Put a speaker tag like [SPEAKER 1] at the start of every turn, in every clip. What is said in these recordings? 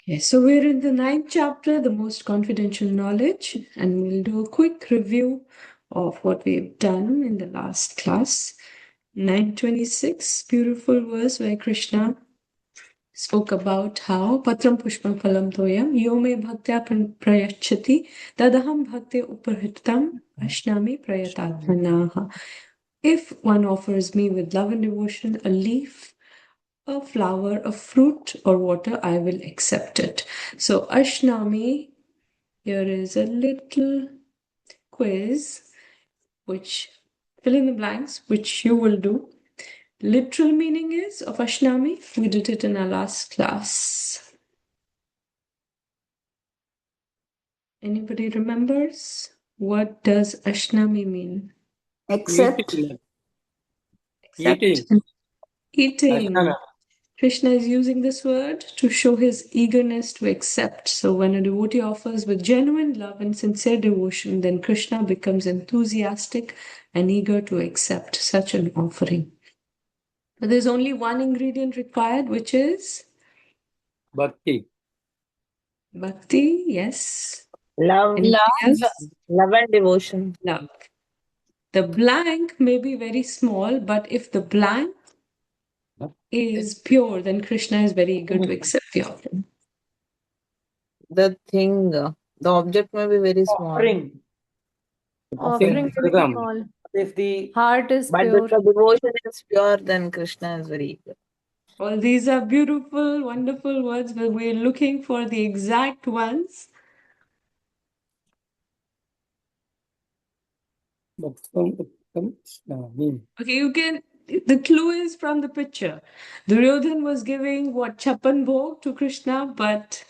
[SPEAKER 1] Okay, so we're in the 9th chapter, the most confidential knowledge, and we'll do a quick review of what we've done in the last class. 926, beautiful verse where Krishna spoke about how Patram Pushpam Phalam Toyam Yome Bhaktya Prayachati Tadaham Bhakti Uparhitam Ashnami Prayatatmanaha. If one offers me with love and devotion a leaf, a flower, a fruit, or water, I will accept it. So, Ashnami, here is a little quiz, which fill in the blanks, which you will do. Literal meaning is of Ashnami. We did it in our last class. Anybody remembers? What does Ashnami mean?
[SPEAKER 2] Accept.
[SPEAKER 1] Accept. Eating. Krishna is using this word to show his eagerness to accept. So when a devotee offers with genuine love and sincere devotion, then Krishna becomes enthusiastic and eager to accept such an offering. But there's only one ingredient required, which is
[SPEAKER 3] Bhakti.
[SPEAKER 1] Bhakti, yes.
[SPEAKER 2] Love.
[SPEAKER 1] Anything else?
[SPEAKER 2] Love and devotion.
[SPEAKER 1] Love. The blank may be very small, but if the blank is pure, then Krishna is very eager to accept the offering.
[SPEAKER 2] The thing, the object may be very small.
[SPEAKER 4] Offering may be small. If the heart is
[SPEAKER 2] But
[SPEAKER 4] pure.
[SPEAKER 2] if the devotion is pure, then Krishna is very eager.
[SPEAKER 1] Well, these are beautiful, wonderful words, but we're looking for the exact ones. Okay, you can. The clue is from the picture. Duryodhan was giving what Chappan Bhog to Krishna, but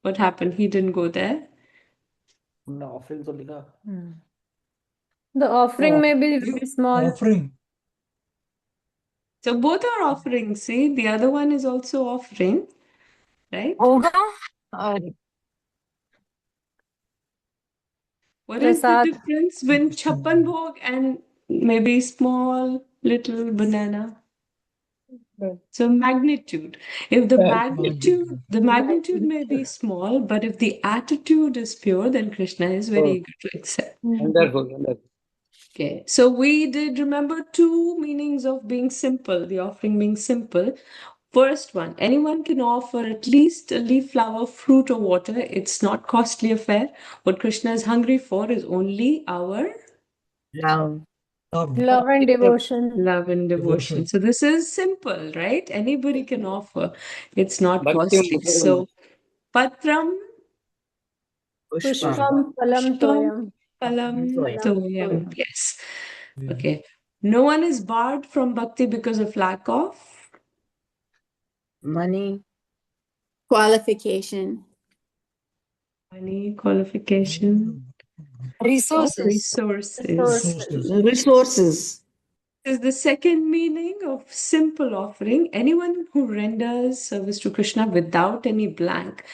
[SPEAKER 1] what happened? He didn't go there.
[SPEAKER 4] offering तो लिखा. The offering may be very small.
[SPEAKER 3] Offering.
[SPEAKER 1] So both are offering. See, the other one is also offering, right?
[SPEAKER 2] Hoga?
[SPEAKER 1] What is the
[SPEAKER 4] Prasad.
[SPEAKER 1] difference when Chappan Bhog and maybe small little banana? So magnitude. If the magnitude may be small, but if the attitude is pure, then Krishna is very eager to accept.
[SPEAKER 3] Wonderful.
[SPEAKER 1] Okay, so we did remember two meanings of being simple, the offering being simple. First one, anyone can offer at least a leaf, flower, fruit, or water. It's not costly affair. What Krishna is hungry for is only our
[SPEAKER 2] Love.
[SPEAKER 4] Love and devotion.
[SPEAKER 1] love and devotion. So this is simple, right? Anybody can offer. It's not
[SPEAKER 3] Bhakti
[SPEAKER 1] costly. So Patram
[SPEAKER 4] Pushpam Phalam Toyam.
[SPEAKER 1] Phalam
[SPEAKER 2] Toyam.
[SPEAKER 1] Toyam. Yes. Okay. No one is barred from bhakti because of lack of
[SPEAKER 2] Money.
[SPEAKER 5] Qualification.
[SPEAKER 1] money, qualification,
[SPEAKER 5] Resources.
[SPEAKER 1] resources. This is the second meaning of simple offering. Anyone who renders service to Krishna without any blank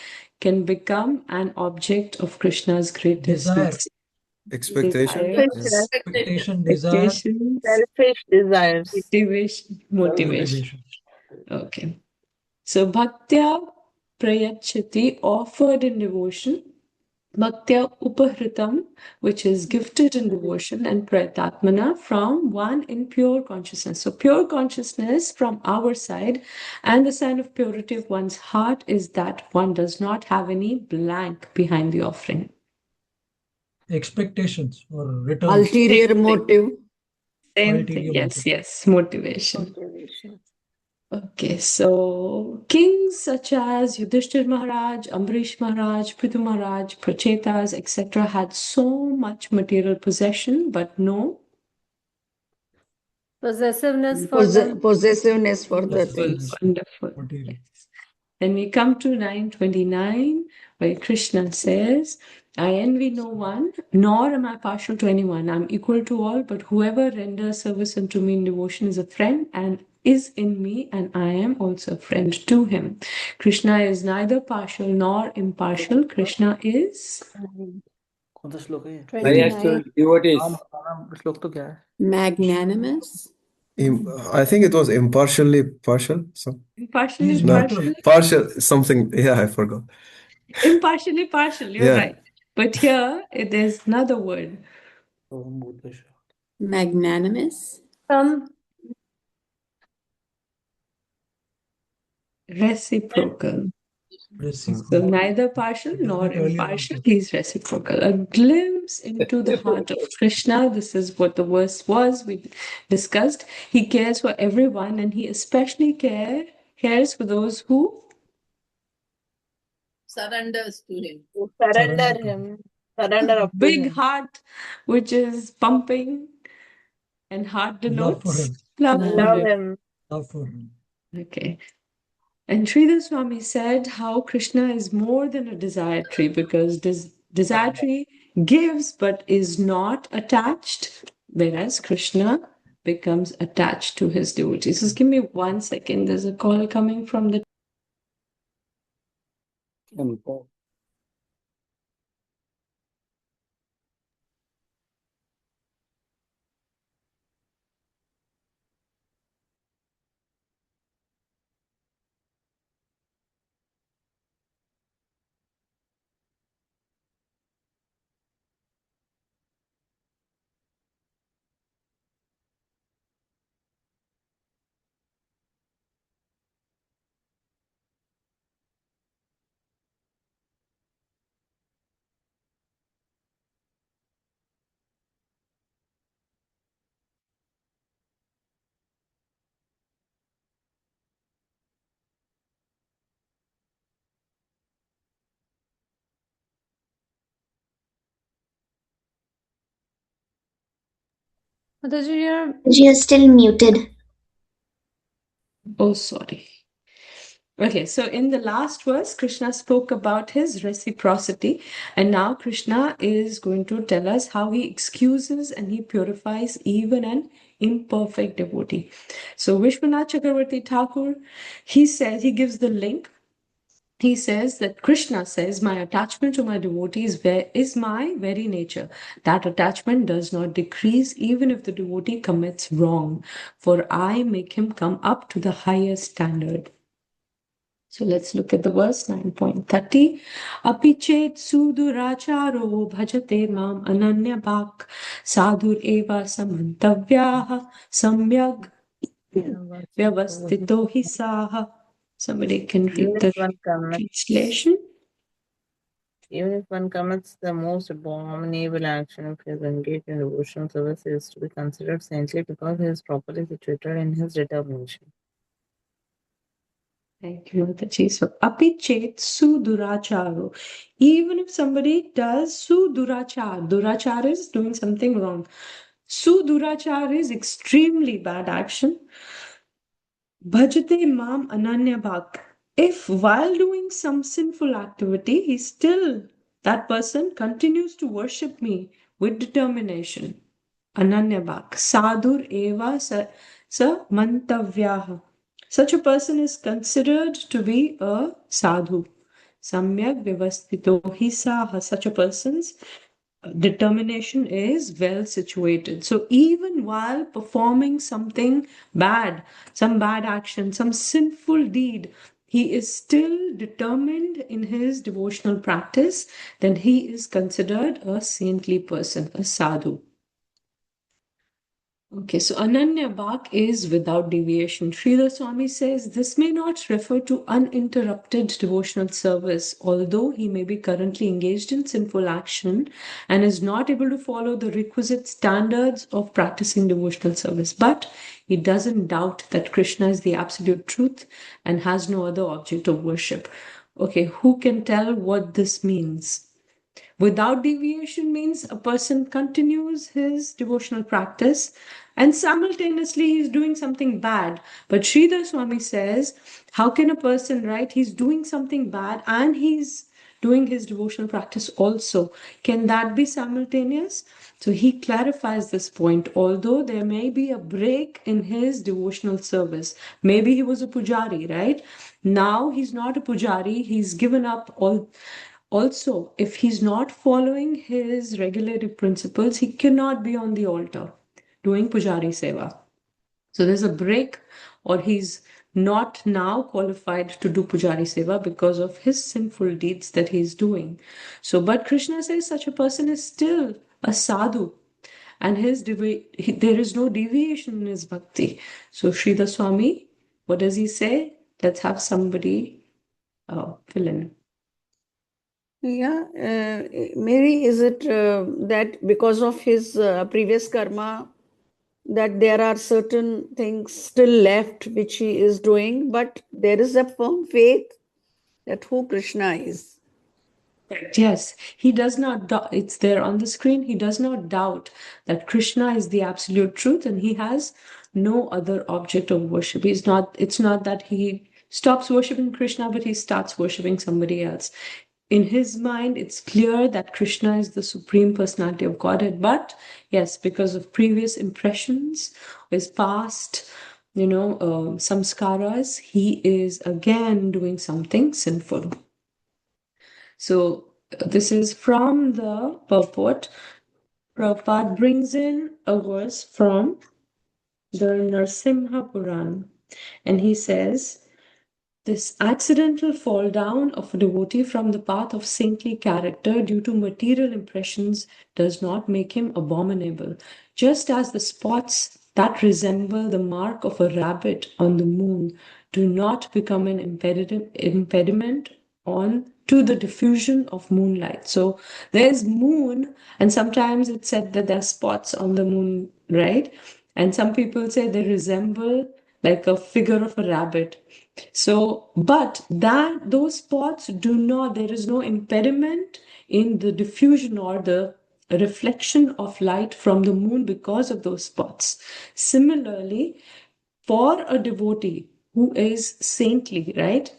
[SPEAKER 1] can become an object of Krishna's greatest
[SPEAKER 3] Desire.
[SPEAKER 1] mercy.
[SPEAKER 3] Expectation.
[SPEAKER 1] Desires,
[SPEAKER 3] Expectation, desire.
[SPEAKER 1] expectations,
[SPEAKER 2] Selfish desires.
[SPEAKER 1] motivation. Okay. So Bhaktya Prayachati, offered in devotion. Bhaktya Upahritam, which is gifted in devotion, and Prayatatmana, from one in pure consciousness. So pure consciousness from our side, and the sign of purity of one's heart is that one does not have any blank behind the offering.
[SPEAKER 3] Expectations or return.
[SPEAKER 5] Ulterior motive.
[SPEAKER 1] Same
[SPEAKER 3] Ulterior
[SPEAKER 1] thing.
[SPEAKER 3] motive.
[SPEAKER 1] Yes, motivation. Okay, so kings such as Yudhishthir Maharaj, Ambarish Maharaj, Prithu Maharaj, Prachetas, etc. had so much material possession, but no
[SPEAKER 4] Possessiveness for them.
[SPEAKER 5] Possessiveness for the
[SPEAKER 1] wonderful,
[SPEAKER 5] things.
[SPEAKER 1] wonderful.
[SPEAKER 3] Material.
[SPEAKER 1] Yes. Then we come to 929, where Krishna says, I envy no one, nor am I partial to anyone. I'm equal to all, but whoever renders service unto me in devotion is a friend and is in me, and I am also a friend to him. Krishna is neither partial nor impartial. Krishna is
[SPEAKER 4] कौन सा श्लोक है?
[SPEAKER 3] Highest devotees.
[SPEAKER 4] श्लोक तो क्या है?
[SPEAKER 5] Magnanimous.
[SPEAKER 3] I think it was impartially partial.
[SPEAKER 1] Impartially
[SPEAKER 3] No,
[SPEAKER 1] partial?
[SPEAKER 3] partial something. Yeah, I forgot.
[SPEAKER 1] Impartially partial, you're
[SPEAKER 3] Yeah.
[SPEAKER 1] right. But here, there's another word.
[SPEAKER 5] Magnanimous.
[SPEAKER 1] Reciprocal. So
[SPEAKER 3] Reciprocal.
[SPEAKER 1] neither partial
[SPEAKER 3] It is
[SPEAKER 1] nor
[SPEAKER 3] not earlier
[SPEAKER 1] impartial,
[SPEAKER 3] also.
[SPEAKER 1] he's reciprocal. A glimpse into the heart of Krishna. This is what the verse was we discussed. He cares for everyone and he especially cares for those who
[SPEAKER 5] Surrenders to him.
[SPEAKER 2] To
[SPEAKER 3] Surrender
[SPEAKER 2] surrender
[SPEAKER 3] to him.
[SPEAKER 2] him, surrender up to
[SPEAKER 1] big
[SPEAKER 2] him.
[SPEAKER 1] heart, which is pumping, and heart
[SPEAKER 3] Love for
[SPEAKER 1] denotes
[SPEAKER 3] him.
[SPEAKER 1] love for
[SPEAKER 2] Love
[SPEAKER 1] him.
[SPEAKER 2] him.
[SPEAKER 3] Love for him.
[SPEAKER 1] Okay. And Sridhar Swami said how Krishna is more than a desire tree because desire tree gives but is not attached, whereas Krishna becomes attached to his devotees. Just give me 1 second. There's a call coming from the.
[SPEAKER 4] Mataji,
[SPEAKER 6] You're still muted.
[SPEAKER 1] Oh, sorry. Okay, so in the last verse, Krishna spoke about his reciprocity, and now Krishna is going to tell us how he excuses and he purifies even an imperfect devotee. So Vishwanath Chakravarti Thakur, he says, he gives the link. He says that Krishna says, my attachment to my devotees is my very nature. That attachment does not decrease even if the devotee commits wrong, for I make him come up to the highest standard. So let's look at the verse 9.30. Apichet suduracharo bhajate mam ananya bhak sadhur eva samantavyaha samyag vyavastito hi saha. Somebody can read
[SPEAKER 2] Even
[SPEAKER 1] the
[SPEAKER 2] if one commits,
[SPEAKER 1] translation.
[SPEAKER 2] even if one commits the most abominable action, if he is engaged in devotional service, he is to be considered saintly because he is properly situated in his determination.
[SPEAKER 1] Thank you, Mataji. So, apichet suduracharo. Even if somebody does sudurachar, durachar is doing something wrong. Sudurachar is extremely bad action. Bhajate mam ananya bhak. If while doing some sinful activity, that person continues to worship me with determination. Ananya bhak. Sadhur eva sa mantavyaha. Such a person is considered to be a sadhu. Samyak vyavastito hi saha. Such a person's determination is well situated. So even while performing something bad, some bad action, some sinful deed, he is still determined in his devotional practice, then he is considered a saintly person, a sadhu. Okay, so Ananya Bhak is without deviation. Sridhar Swami says this may not refer to uninterrupted devotional service, although he may be currently engaged in sinful action and is not able to follow the requisite standards of practicing devotional service. But he doesn't doubt that Krishna is the absolute truth and has no other object of worship. Okay, who can tell what this means? Without deviation means a person continues his devotional practice and simultaneously he's doing something bad. But Sridhar Swami says, how can a person, right? He's doing something bad and he's doing his devotional practice also. Can that be simultaneous? So he clarifies this point. Although there may be a break in his devotional service, maybe he was a pujari, right? Now he's not a pujari, he's given up all. Also, if he's not following his regulative principles, he cannot be on the altar doing pujari seva. So there's a break, or he's not now qualified to do Pujari Seva because of his sinful deeds that he's doing. So, but Krishna says such a person is still a sadhu, and there is no deviation in his bhakti. So, Sridhar Swami, what does he say? Let's have somebody fill in.
[SPEAKER 6] Yeah, maybe is it that because of his previous karma, that there are certain things still left which he is doing, but there is a firm faith that who Krishna is.
[SPEAKER 1] Yes, he does not doubt. It's there on the screen. He does not doubt that Krishna is the absolute truth, and he has no other object of worship. It's not that he stops worshiping Krishna, but he starts worshiping somebody else. In his mind, it's clear that Krishna is the supreme personality of Godhead. But yes, because of previous impressions, his past, samskaras, he is again doing something sinful. So this is from the purport. Prabhupada brings in a verse from the Narsimha Puran, and he says, this accidental fall down of a devotee from the path of saintly character due to material impressions does not make him abominable, just as the spots that resemble the mark of a rabbit on the moon do not become an impediment on to the diffusion of moonlight. So there's moon, and sometimes it's said that there are spots on the moon, right? And some people say they resemble like a figure of a rabbit. So, but those spots there is no impediment in the diffusion or the reflection of light from the moon because of those spots. Similarly, for a devotee who is saintly, right?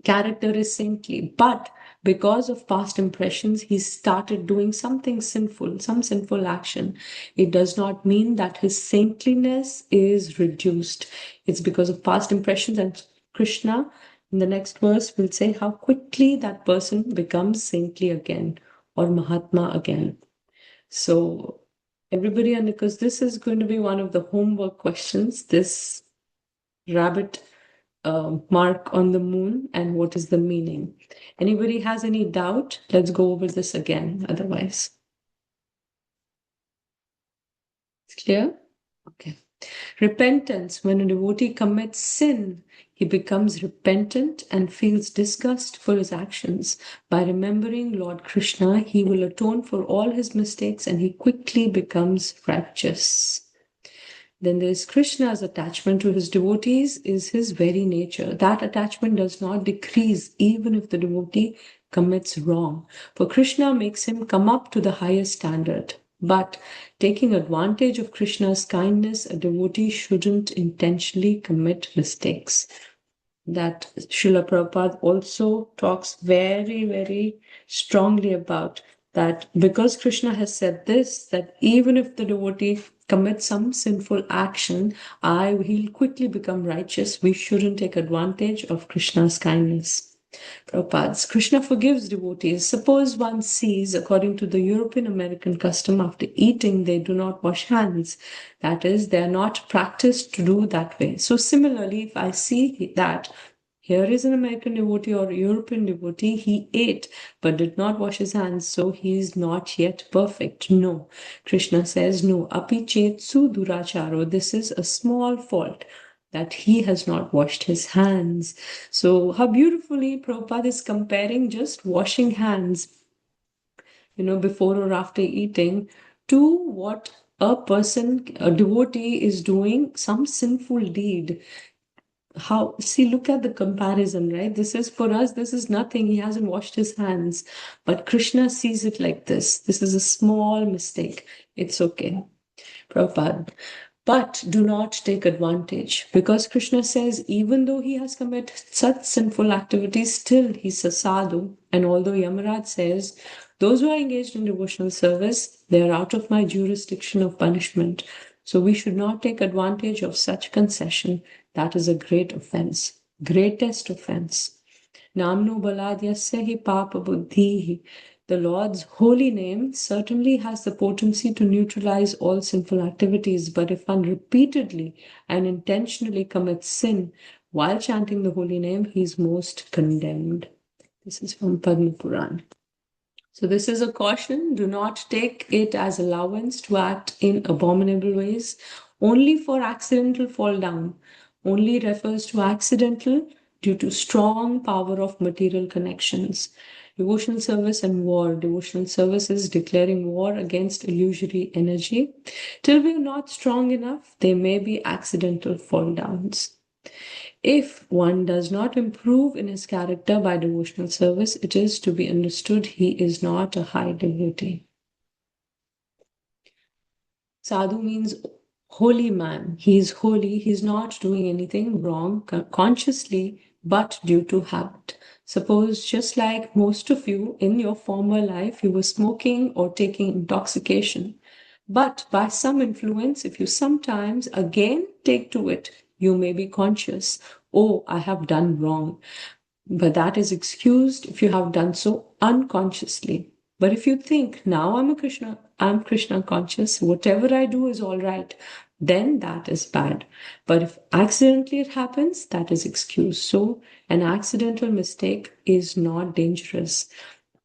[SPEAKER 1] Character is saintly, but because of past impressions, he started doing something sinful, some sinful action. It does not mean that his saintliness is reduced. It's because of past impressions, and Krishna, in the next verse, will say how quickly that person becomes saintly again or Mahatma again. So, everybody, and because this is going to be one of the homework questions, this rabbit mark on the moon and what is the meaning. Anybody has any doubt? Let's go over this again. Otherwise, it's clear? Okay. Repentance. When a devotee commits sin, he becomes repentant and feels disgust for his actions. By remembering Lord Krishna, he will atone for all his mistakes and he quickly becomes righteous. Then there is Krishna's attachment to his devotees is his very nature. That attachment does not decrease even if the devotee commits wrong. For Krishna makes him come up to the highest standard. But taking advantage of Krishna's kindness, a devotee shouldn't intentionally commit mistakes. That Srila Prabhupada also talks very, very strongly about that, because Krishna has said this, that even if the devotee commits some sinful action, he'll quickly become righteous. We shouldn't take advantage of Krishna's kindness. Prabhupada, Krishna forgives devotees. Suppose one sees, according to the European American custom, after eating, they do not wash hands. That is, they are not practiced to do that way. So similarly, if I see that here is an American devotee or European devotee, he ate but did not wash his hands, so he is not yet perfect. No. Krishna says, no, api chetsu duracharo. This is a small fault, that he has not washed his hands. So how beautifully Prabhupada is comparing just washing hands, before or after eating, to what a devotee is doing some sinful deed. Look at the comparison, right? This is for us, this is nothing. He hasn't washed his hands. But Krishna sees it like this. This is a small mistake. It's okay. Prabhupada. But do not take advantage, because Krishna says even though he has committed such sinful activities, still he's a sadhu. And although Yamaraj says, those who are engaged in devotional service, they are out of my jurisdiction of punishment. So we should not take advantage of such concession. That is a great offense, greatest offense. Namno baladyasya hi papa buddhihi. The Lord's holy name certainly has the potency to neutralize all sinful activities, but if one repeatedly and intentionally commits sin while chanting the holy name, he is most condemned. This is from Padma Puran. So this is a caution. Do not take it as allowance to act in abominable ways. Only for accidental fall down. Only refers to accidental due to strong power of material connections. Devotional service and war. Devotional service is declaring war against illusory energy. Till we are not strong enough, there may be accidental fall downs. If one does not improve in his character by devotional service, it is to be understood he is not a high devotee. Sadhu means holy man. He is holy. He is not doing anything wrong consciously, but due to habit. Suppose, just like most of you in your former life, you were smoking or taking intoxication. But by some influence, if you sometimes again take to it, you may be conscious, oh, I have done wrong. But that is excused if you have done so unconsciously. But if you think, now I'm Krishna conscious, whatever I do is all right, then that is bad. But if accidentally it happens, that is excused. So an accidental mistake is not dangerous,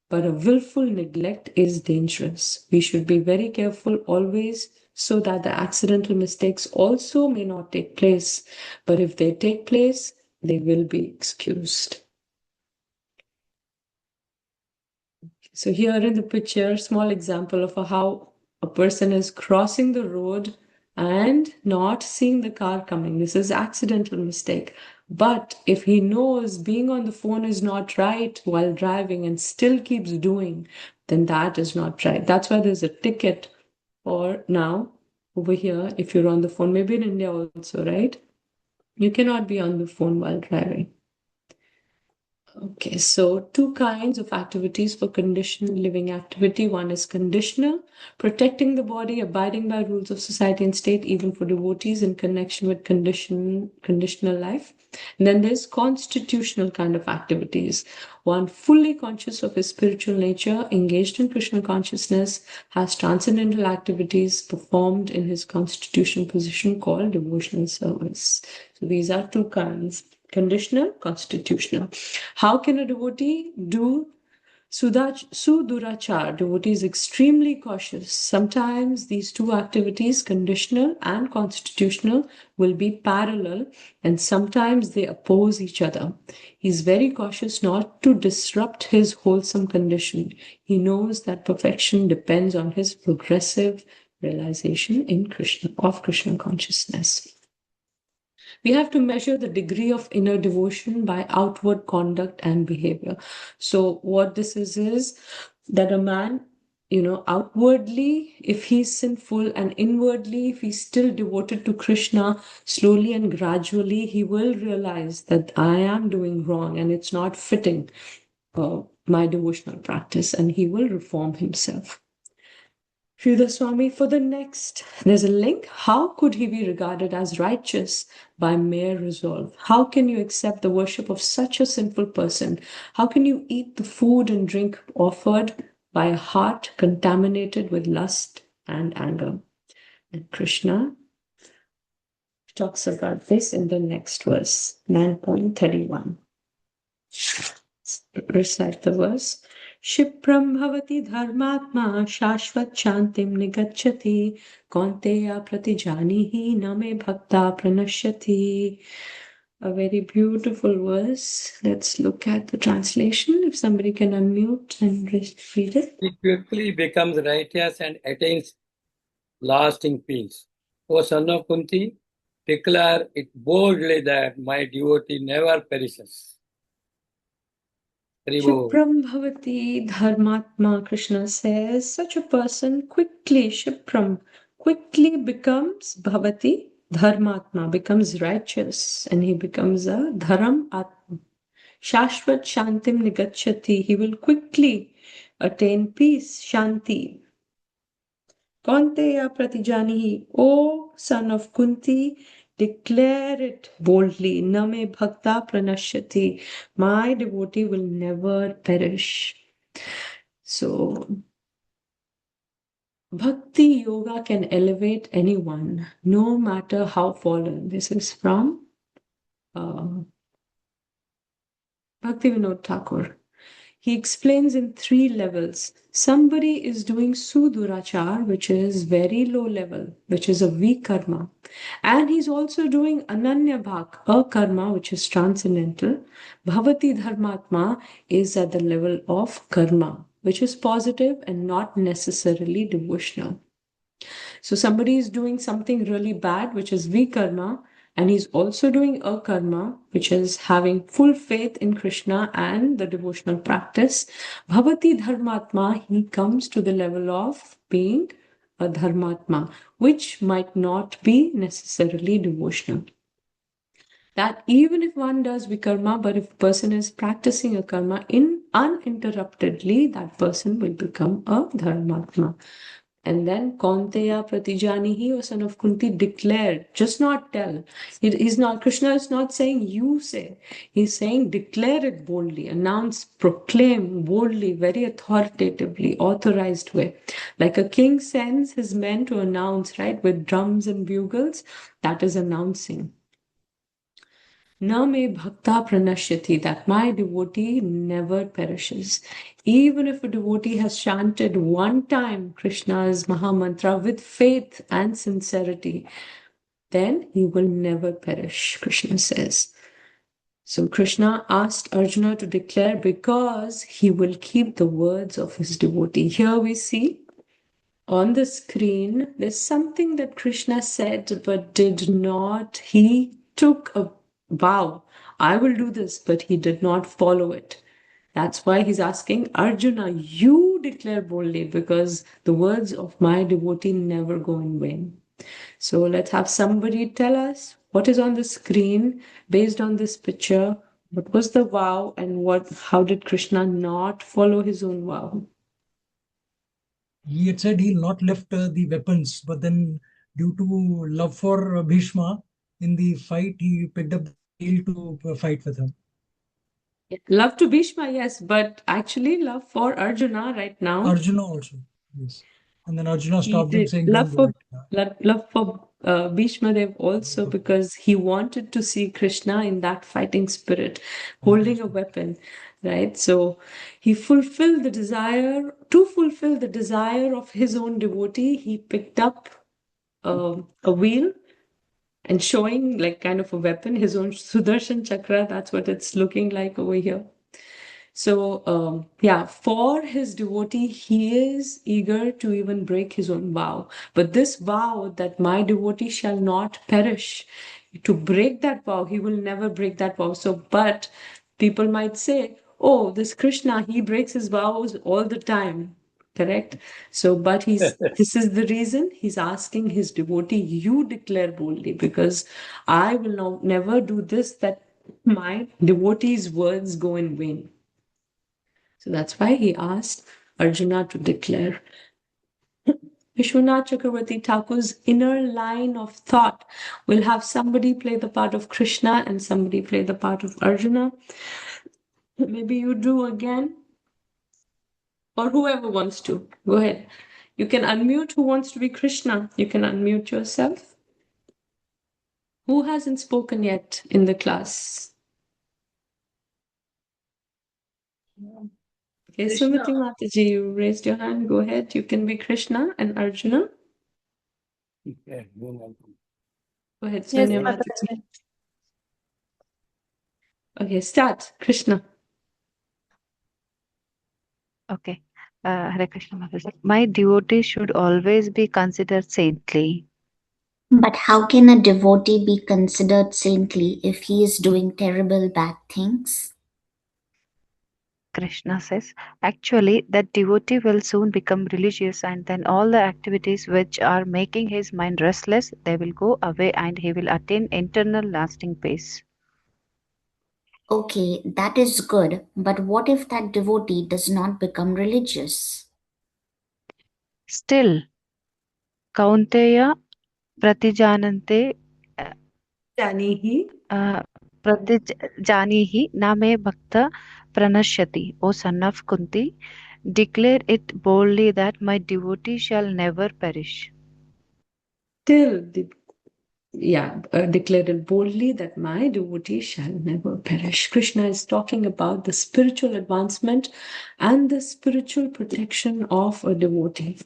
[SPEAKER 1] but a willful neglect is dangerous. We should be very careful always so that the accidental mistakes also may not take place. But if they take place, they will be excused. So here in the picture, small example of how a person is crossing the road and not seeing the car coming. This is accidental mistake. But if he knows being on the phone is not right while driving and still keeps doing, then that is not right. That's why there's a ticket. Or now, over here, if you're on the phone, maybe in India also, right? You cannot be on the phone while driving. Okay, so two kinds of activities for conditional living activity. One is conditional, protecting the body, abiding by rules of society and state, even for devotees in connection with conditional life. And then there's constitutional kind of activities. One fully conscious of his spiritual nature, engaged in Krishna consciousness, has transcendental activities performed in his constitutional position called devotional service. So these are two kinds. Conditional, constitutional. How can a devotee do sudurachar? Devotee is extremely cautious. Sometimes these two activities, conditional and constitutional, will be parallel, and sometimes they oppose each other. He's very cautious not to disrupt his wholesome condition. He knows that perfection depends on his progressive realization of Krishna consciousness. We have to measure the degree of inner devotion by outward conduct and behavior. So what this is that a man, outwardly, if he's sinful, and inwardly, if he's still devoted to Krishna, slowly and gradually, he will realize that I am doing wrong and it's not fitting my devotional practice, and he will reform himself. Sridhar Swami, for the next, there's a link. How could he be regarded as righteous? By mere resolve. How can you accept the worship of such a sinful person? How can you eat the food and drink offered by a heart contaminated with lust and anger? And Krishna talks about this in the next verse, 9.31. Recite the verse. Shipram bhavati dharmatma shashvat shantim nigacchati kaunteya pratijanihi name bhakta pranashyati. A very beautiful verse. Let's look at the translation. If somebody can unmute and read it.
[SPEAKER 7] He quickly becomes righteous and attains lasting peace. O son of Kunti, declare it boldly that my devotee never perishes.
[SPEAKER 1] Shipram bhavati dharmatma, Krishna says, such a person quickly becomes bhavati dharmatma, becomes righteous, and he becomes a dharam atma. Shashvat shantim nigacchati, he will quickly attain peace, shanti. Kaunteya pratijanihi, O son of Kunti, declare it boldly. Name bhakta pranashyati. My devotee will never perish. So, Bhakti Yoga can elevate anyone, no matter how fallen. This is from Bhakti Vinod Thakur. He explains in 3 levels. Somebody is doing Sudurachar, which is very low level, which is a weak karma. And he's also doing Ananya Bhak, a karma, which is transcendental. Bhavati Dharmatma is at the level of karma, which is positive and not necessarily devotional. So somebody is doing something really bad, which is vikarma, and he's also doing a karma, which is having full faith in Krishna and the devotional practice. Bhavati Dharmatma, he comes to the level of being a Dharmatma, which might not be necessarily devotional. That even if one does vikarma, but if a person is practicing a karma uninterruptedly, that person will become a Dharmatma. And then Kaunteya Pratijanihi, O son of Kunti, declared, just not tell. Krishna is not saying you say. He's saying declare it boldly, announce, proclaim boldly, very authoritatively, authorized way. Like a king sends his men to announce, right, with drums and bugles, that is announcing. Na me bhakta pranashyati, that my devotee never perishes. Even if a devotee has chanted one time Krishna's Mahamantra with faith and sincerity, then he will never perish, Krishna says. So Krishna asked Arjuna to declare because he will keep the words of his devotee. Here we see on the screen, there's something that Krishna said but did not. He took a vow, I will do this, but he did not follow it. That's why he's asking Arjuna, you declare boldly because the words of my devotee never go in vain. So let's have somebody tell us what is on the screen based on this picture. What was the vow and how did Krishna not follow his own vow?
[SPEAKER 8] He had said he'll not lift the weapons, but then due to love for Bhishma, in the fight, he picked up the shield to fight with him.
[SPEAKER 1] Love to Bhishma, yes, but actually love for Arjuna right now.
[SPEAKER 8] Arjuna also, yes. And then Arjuna
[SPEAKER 1] He
[SPEAKER 8] stopped him
[SPEAKER 1] did
[SPEAKER 8] saying,
[SPEAKER 1] love
[SPEAKER 8] "Don't
[SPEAKER 1] for
[SPEAKER 8] do it."
[SPEAKER 1] love for Bhishma Dev also because he wanted to see Krishna in that fighting spirit, holding a weapon, right? So he fulfilled the desire. To fulfill the desire of his own devotee, he picked up a wheel and showing like kind of a weapon, his own Sudarshan Chakra. That's what it's looking like over here. So, yeah, for his devotee, he is eager to even break his own vow. But this vow that my devotee shall not perish, to break that vow, he will never break that vow. So, but people might say, oh, this Krishna, he breaks his vows all the time. Correct? So, but this is the reason he's asking his devotee, you declare boldly, because I will never do this, that my devotee's words go in vain. So that's why he asked Arjuna to declare. Vishwanath Chakravarti Thakur's inner line of thought will have somebody play the part of Krishna and somebody play the part of Arjuna. Maybe you do again, or whoever wants to. Go ahead. You can unmute who wants to be Krishna. You can unmute yourself. Who hasn't spoken yet in the class? Okay, Sumati Mataji, you raised your hand. Go ahead. You can be Krishna and Arjuna. Go ahead,
[SPEAKER 4] Yes,
[SPEAKER 1] Sonia Mataji.
[SPEAKER 4] Mataji.
[SPEAKER 1] Okay, start. Krishna.
[SPEAKER 9] Okay. Hare Krishna Mataji. My devotee should always be considered saintly.
[SPEAKER 10] But how can a devotee be considered saintly if he is doing terrible bad things?
[SPEAKER 9] Krishna says, actually, that devotee will soon become religious, and then all the activities which are making his mind restless, they will go away and he will attain internal lasting peace.
[SPEAKER 10] Okay, that is good, but what if that devotee does not become religious?
[SPEAKER 9] Still, Kaunteya Pratijanante
[SPEAKER 1] Janihi.
[SPEAKER 9] Pratijanihi na me bhakta pranashyati. O son of Kunti, Declare it boldly that my devotee shall never perish.
[SPEAKER 1] Till declared it boldly that my devotee shall never perish. Krishna is talking about the spiritual advancement and the spiritual protection of a devotee.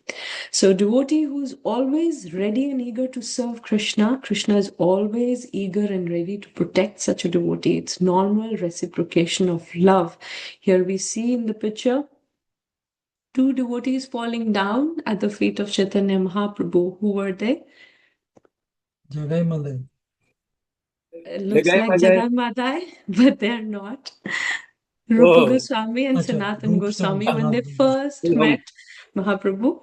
[SPEAKER 1] So, a devotee who's always ready and eager to serve Krishna, Krishna is always eager and ready to protect such a devotee. It's normal reciprocation of love. Here we see in the picture two devotees falling down at the feet of Chaitanya Mahaprabhu. Who were they?
[SPEAKER 8] Jagai Malai.
[SPEAKER 1] It looks
[SPEAKER 7] Jagai
[SPEAKER 1] like
[SPEAKER 7] Madai.
[SPEAKER 1] Jagai Madai, but they're not. Rupa
[SPEAKER 7] Oh,
[SPEAKER 1] Goswami and
[SPEAKER 8] Acha,
[SPEAKER 1] Sanatan
[SPEAKER 8] Rup
[SPEAKER 1] Goswami,
[SPEAKER 8] Sam
[SPEAKER 1] when they
[SPEAKER 8] Sanatan.
[SPEAKER 1] first
[SPEAKER 7] Hum.
[SPEAKER 1] met Mahaprabhu,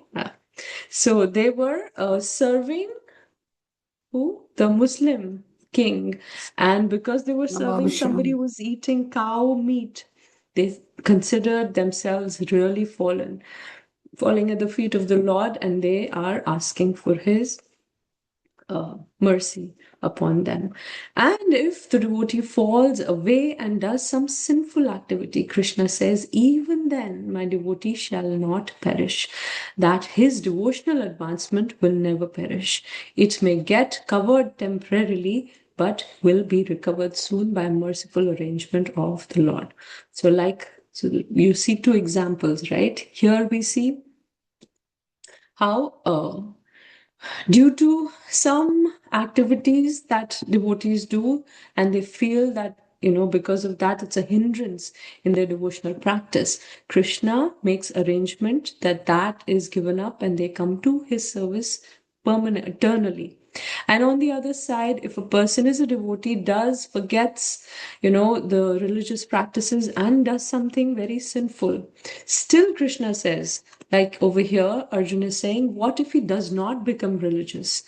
[SPEAKER 1] so they were serving who? The Muslim king. And because they were serving somebody who was eating cow meat, they considered themselves really falling at the feet of the Lord, and they are asking for his mercy upon them. And if the devotee falls away and does some sinful activity, Krishna says, even then my devotee shall not perish, that his devotional advancement will never perish. It may get covered temporarily, but will be recovered soon by merciful arrangement of the Lord. So you see two examples, right? Here we see how due to some activities that devotees do, and they feel that because of that it's a hindrance in their devotional practice, Krishna makes arrangement that is given up and they come to his service eternally. And on the other side, if a person is a devotee, forgets the religious practices and does something very sinful, still Krishna says, like over here Arjuna is saying, what if he does not become religious?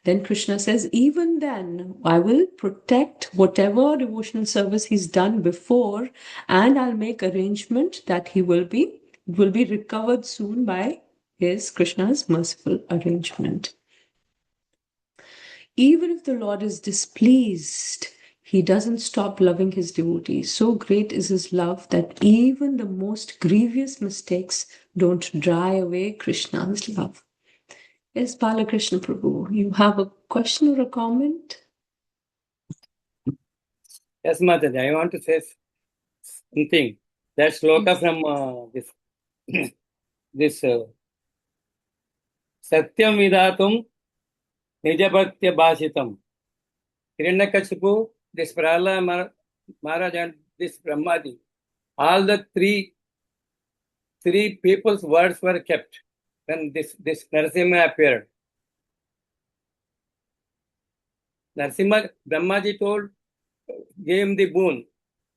[SPEAKER 1] Then Krishna says, even then I will protect whatever devotional service he's done before, and I'll make arrangement that he will be recovered soon by Krishna's merciful arrangement. Even if the Lord is displeased, he doesn't stop loving his devotees. So great is his love that even the most grievous mistakes don't dry away Krishna's love. Yes, Balakrishna Prabhu, you have a question or a comment?
[SPEAKER 7] Yes, Mataji, I want to say something. That sloka from this Satyam Vidatum Nijabhaktya Bhashitam. Hiranyakashipu, this Prahlad Maharaj and this Brahmadi, all the three people's words were kept when this Narasimha appeared. Narasimha, Brahmaji gave him the boon,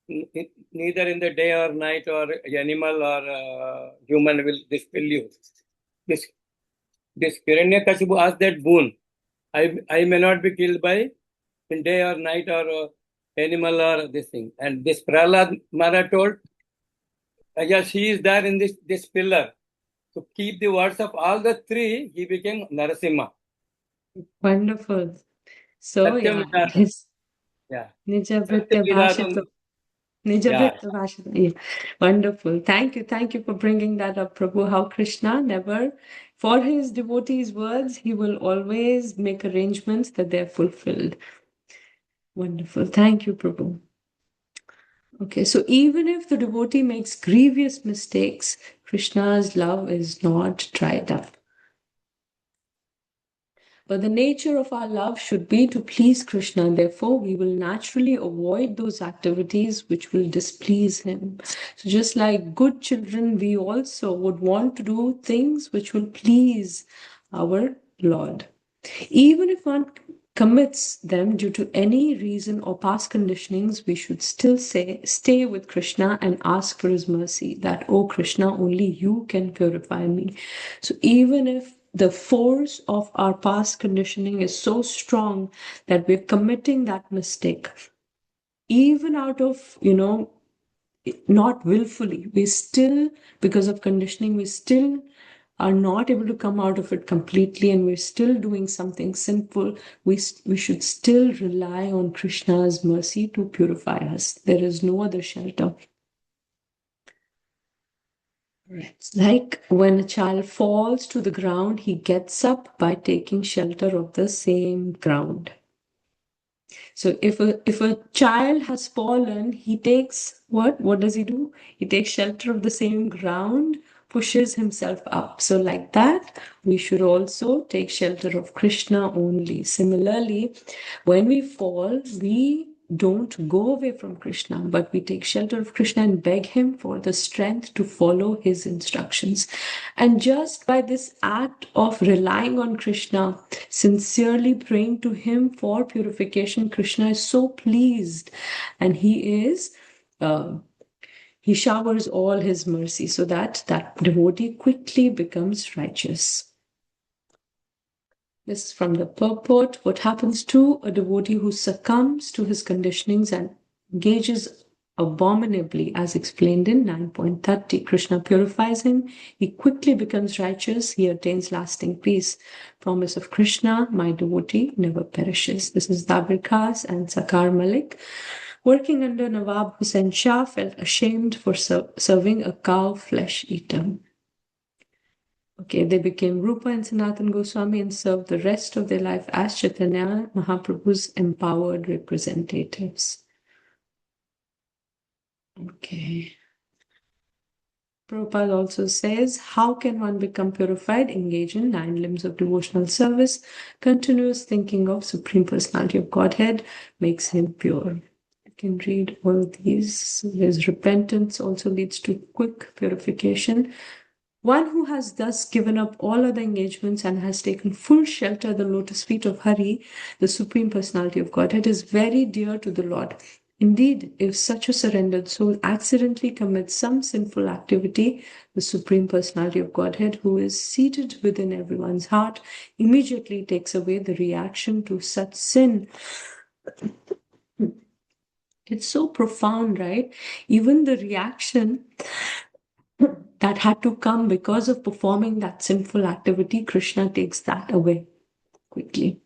[SPEAKER 7] neither in the day or night or animal or human will dispel you. This Hiranyakashipu asked that boon. I may not be killed by in day or night or animal or this thing. And this Prahlad Maharaj told, yes, he is there in this pillar. To keep the words of all the three, he became Narasimha.
[SPEAKER 1] Wonderful. So,
[SPEAKER 7] Satyam
[SPEAKER 1] yeah,
[SPEAKER 7] Vidatam. Yeah.
[SPEAKER 1] Nijavritya Bhashitam. Nijavritya Bhashitam. Yeah. Wonderful. Thank you for bringing that up, Prabhu. How Krishna never, for his devotees' words, he will always make arrangements that they're fulfilled. Wonderful. Thank you, Prabhu. Okay, so even if the devotee makes grievous mistakes, Krishna's love is not dried up. But the nature of our love should be to please Krishna. Therefore, we will naturally avoid those activities which will displease him. So just like good children, we also would want to do things which will please our Lord. Even if one commits them due to any reason or past conditionings, we should still stay with Krishna and ask for his mercy, that, oh Krishna, only you can purify me. So even if the force of our past conditioning is so strong that we're committing that mistake, even out of, not willfully, we still, because of conditioning, we still are not able to come out of it completely, and we're still doing something sinful, we should still rely on Krishna's mercy to purify us. There is no other shelter. It's like when a child falls to the ground, he gets up by taking shelter of the same ground. So if a child has fallen, he takes what? What does he do? He takes shelter of the same ground, pushes himself up. So like that, we should also take shelter of Krishna only. Similarly, when we fall, we don't go away from Krishna, but we take shelter of Krishna and beg him for the strength to follow his instructions. And just by this act of relying on Krishna, sincerely praying to him for purification, Krishna is so pleased, and he showers all his mercy so that that devotee quickly becomes righteous. This is from the purport. What happens to a devotee who succumbs to his conditionings and engages abominably, as explained in 9.30? Krishna purifies him. He quickly becomes righteous. He attains lasting peace. Promise of Krishna, my devotee never perishes. This is Dabir Khas and Sakar Malik. Working under Nawab Hussain Shah, felt ashamed for serving a cow flesh eater. Okay, they became Rupa and Sanatan Goswami and served the rest of their life as Chaitanya Mahaprabhu's empowered representatives. Okay. Prabhupada also says, how can one become purified? Engage in 9 limbs of devotional service. Continuous thinking of Supreme Personality of Godhead makes him pure. You can read all these. There's repentance also leads to quick purification. One who has thus given up all other engagements and has taken full shelter at the lotus feet of Hari, the Supreme Personality of Godhead, is very dear to the Lord. Indeed, if such a surrendered soul accidentally commits some sinful activity, the Supreme Personality of Godhead, who is seated within everyone's heart, immediately takes away the reaction to such sin. It's so profound, right? Even the reaction that had to come because of performing that sinful activity, Krishna takes that away quickly.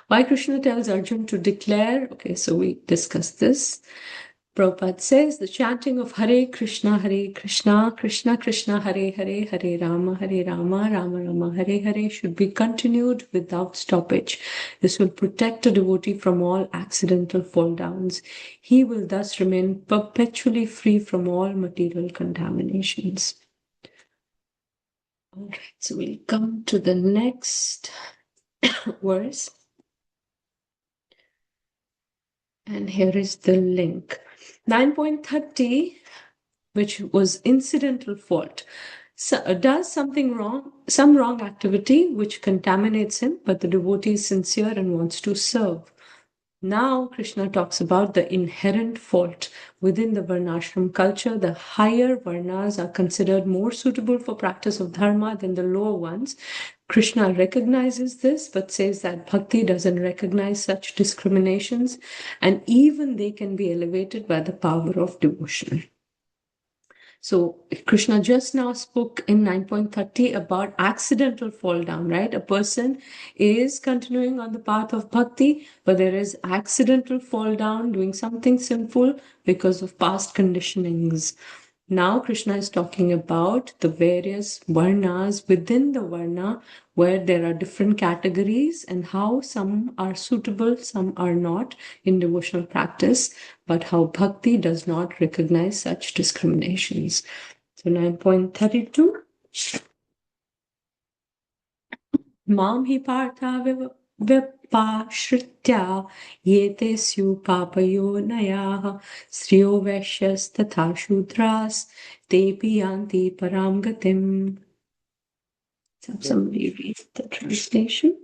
[SPEAKER 1] Why Krishna tells Arjuna to declare, okay, so we discussed this. Prabhupada says the chanting of Hare Krishna, Krishna Krishna, Hare Hare, Hare Rama, Rama Rama, Hare Hare should be continued without stoppage. This will protect a devotee from all accidental fall downs. He will thus remain perpetually free from all material contaminations. All right, so we'll come to the next verse. And here is the link. 9.30, which was incidental fault, does something wrong, some wrong activity which contaminates him, but the devotee is sincere and wants to serve. Now Krishna talks about the inherent fault within the Varnashram culture. The higher Varnas are considered more suitable for practice of Dharma than the lower ones. Krishna recognizes this, but says that Bhakti doesn't recognize such discriminations, and even they can be elevated by the power of devotion. So Krishna just now spoke in 9.30 about accidental fall down, right? A person is continuing on the path of bhakti, but there is accidental fall down, doing something sinful because of past conditionings. Now Krishna is talking about the various varnas within the varna, where there are different categories and how some are suitable, some are not in devotional practice, but how bhakti does not recognize such discriminations. So 9.32. Mam hi partha vipashritya yete syu papayo nayah sriyo vaishyas tatha shudras tepi yanti param gatim. Somebody read the translation.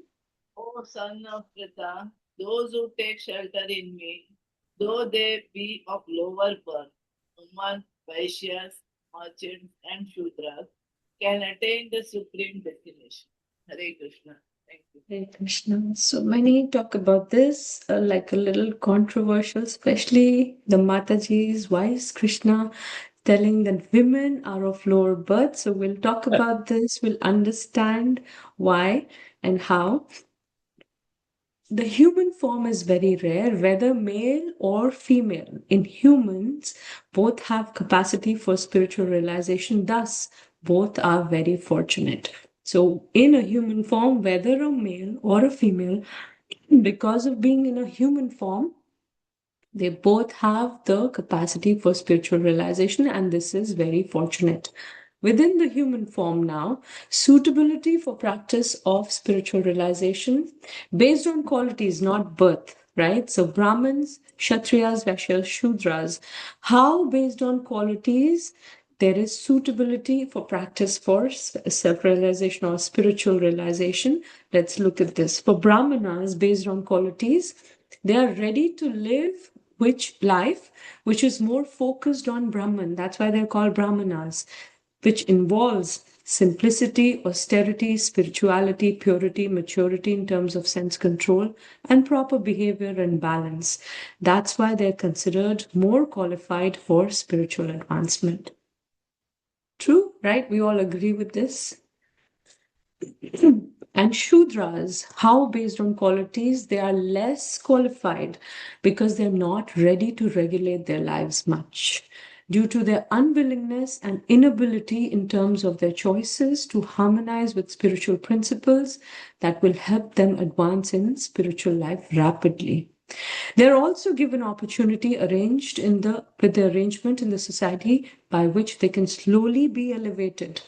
[SPEAKER 5] O son of Pritha, those who take shelter in me, though they be of lower birth, women, Vaishyas, merchants, and Shudras, can attain the supreme destination. Hare Krishna. Thank you.
[SPEAKER 1] Hare Krishna. So many talk about this, like a little controversial, especially the Matajis. Why is Krishna telling that women are of lower birth? So we'll talk about this, we'll understand why and how. The human form is very rare, whether male or female. In humans, both have capacity for spiritual realization, thus, both are very fortunate. So, in a human form, whether a male or a female, because of being in a human form, they both have the capacity for spiritual realization, and this is very fortunate. Within the human form now, suitability for practice of spiritual realization based on qualities, not birth, right? So Brahmins, Kshatriyas, Vaishyas, Shudras, how based on qualities there is suitability for practice for self-realization or spiritual realization. Let's look at this. For Brahmanas, based on qualities, they are ready to live which is more focused on Brahman. That's why they're called Brahmanas, which involves simplicity, austerity, spirituality, purity, maturity in terms of sense control, and proper behavior and balance. That's why they're considered more qualified for spiritual advancement. True, right? We all agree with this. And Shudras, how based on qualities, they are less qualified because they're not ready to regulate their lives much due to their unwillingness and inability in terms of their choices to harmonize with spiritual principles that will help them advance in spiritual life rapidly. They're also given opportunity with the arrangement in the society by which they can slowly be elevated.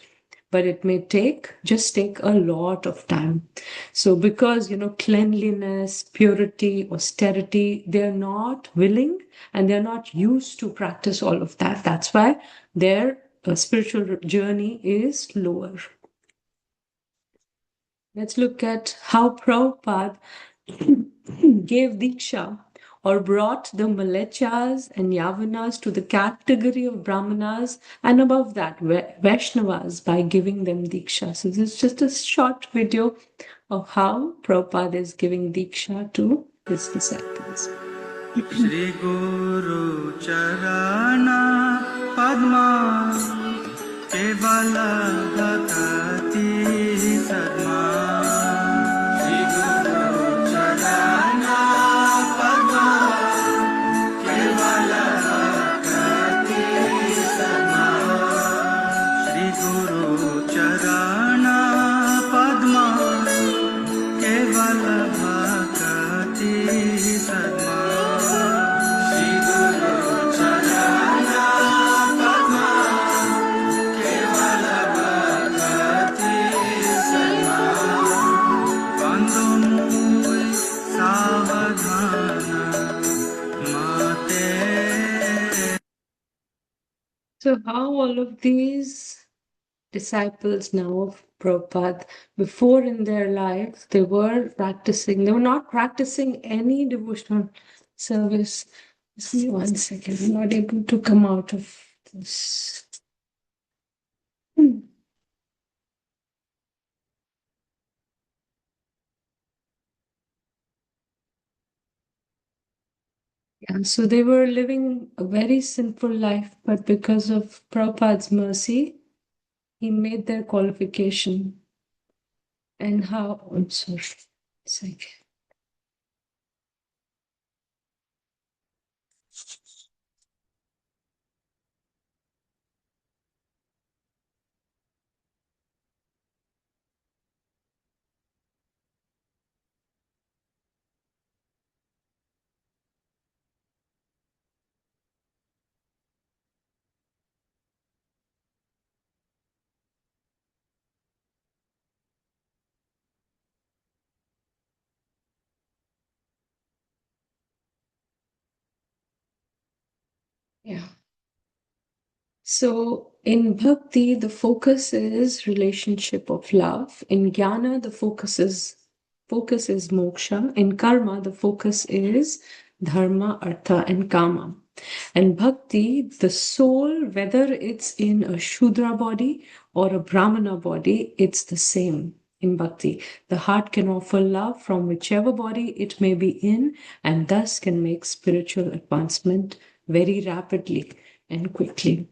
[SPEAKER 1] But it may take a lot of time. So because, cleanliness, purity, austerity, they're not willing and they're not used to practice all of that. That's why their spiritual journey is slower. Let's look at how Prabhupada gave Diksha or brought the Malechas and Yavanas to the category of Brahmanas and above that Vaishnavas by giving them Diksha. So this is just a short video of how Prabhupada is giving Diksha to his disciples.
[SPEAKER 11] Shri Guru Charana Padma Kevala Bhakati Sadma Shri Guru Charana Padma Kevala Bhakati Sadma Shri Guru Charana Padma Kevala Bhakati Sadma
[SPEAKER 1] So how all of these disciples now of Prabhupada, before in their lives, they were not practicing any devotional service. Just give me 1 second, I'm not able to come out of this. Yeah, so they were living a very simple life, but because of Prabhupada's mercy, he made their qualification. And how, I'm sorry, second. Yeah. So in bhakti, the focus is relationship of love. In jnana, the focus is moksha. In karma, the focus is dharma, artha, and kama. And bhakti, the soul, whether it's in a Shudra body or a Brahmana body, it's the same in bhakti. The heart can offer love from whichever body it may be in, and thus can make spiritual advancement very rapidly and quickly.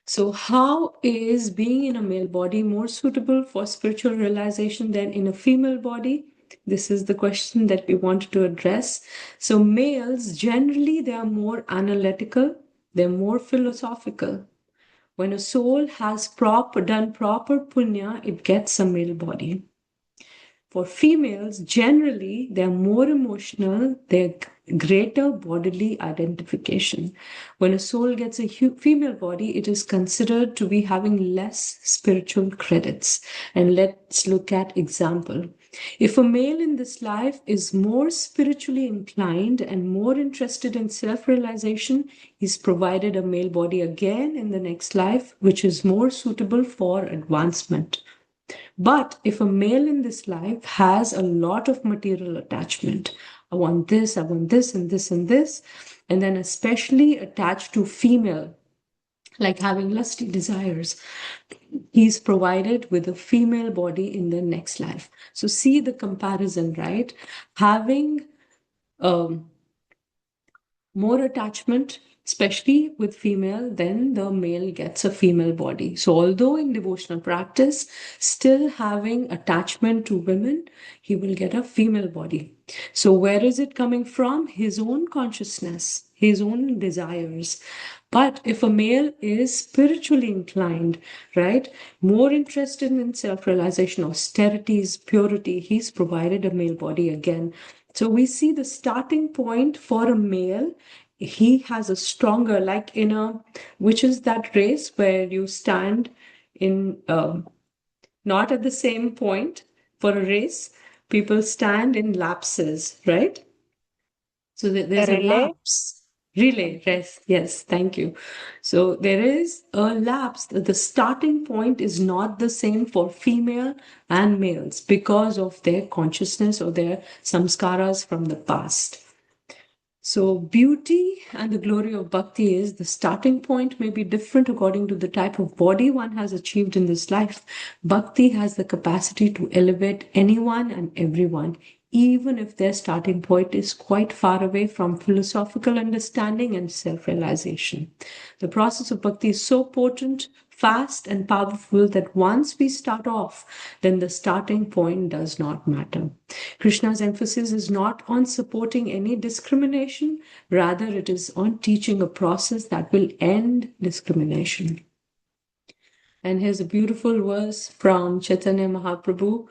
[SPEAKER 1] So how is being in a male body more suitable for spiritual realization than in a female body? This is the question that we wanted to address. So males, generally, they are more analytical, they're more philosophical. When a soul has done proper punya, it gets a male body. For females, generally, they're more emotional, they're greater bodily identification. When a soul gets a female body, it is considered to be having less spiritual credits. And let's look at example. If a male in this life is more spiritually inclined and more interested in self-realization, he's provided a male body again in the next life, which is more suitable for advancement. But if a male in this life has a lot of material attachment, I want this, and this, and this, and then especially attached to female, like having lusty desires, he's provided with a female body in the next life. So see the comparison, right? Having more attachment, especially with female, then the male gets a female body. So although in devotional practice, still having attachment to women, he will get a female body. So where is it coming from? His own consciousness, his own desires. But if a male is spiritually inclined, right, more interested in self-realization, austerities, purity, he's provided a male body again. So we see the starting point for a male, he has a stronger, like in a, which is that race where you stand in, not at the same point for a race, people stand in lapses, right? So there's a
[SPEAKER 9] Relay?
[SPEAKER 1] lapse. Relay, yes, thank you. So there is a lapse. The starting point is not the same for female and males because of their consciousness or their samskaras from the past. So beauty and the glory of bhakti is the starting point may be different according to the type of body one has achieved in this life. Bhakti has the capacity to elevate anyone and everyone, even if their starting point is quite far away from philosophical understanding and self-realization. The process of bhakti is so potent, fast, and powerful that once we start off, then the starting point does not matter. Krishna's emphasis is not on supporting any discrimination, rather it is on teaching a process that will end discrimination. And here's a beautiful verse from Chaitanya Mahaprabhu.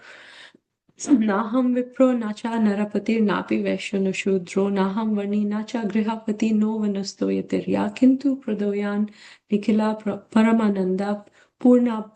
[SPEAKER 1] Naham vipro nacha narapati napi vaishya no shudro naham varni nacha grihapati no vanastoyatirya kintu pradoyan nikhila paramananda purnam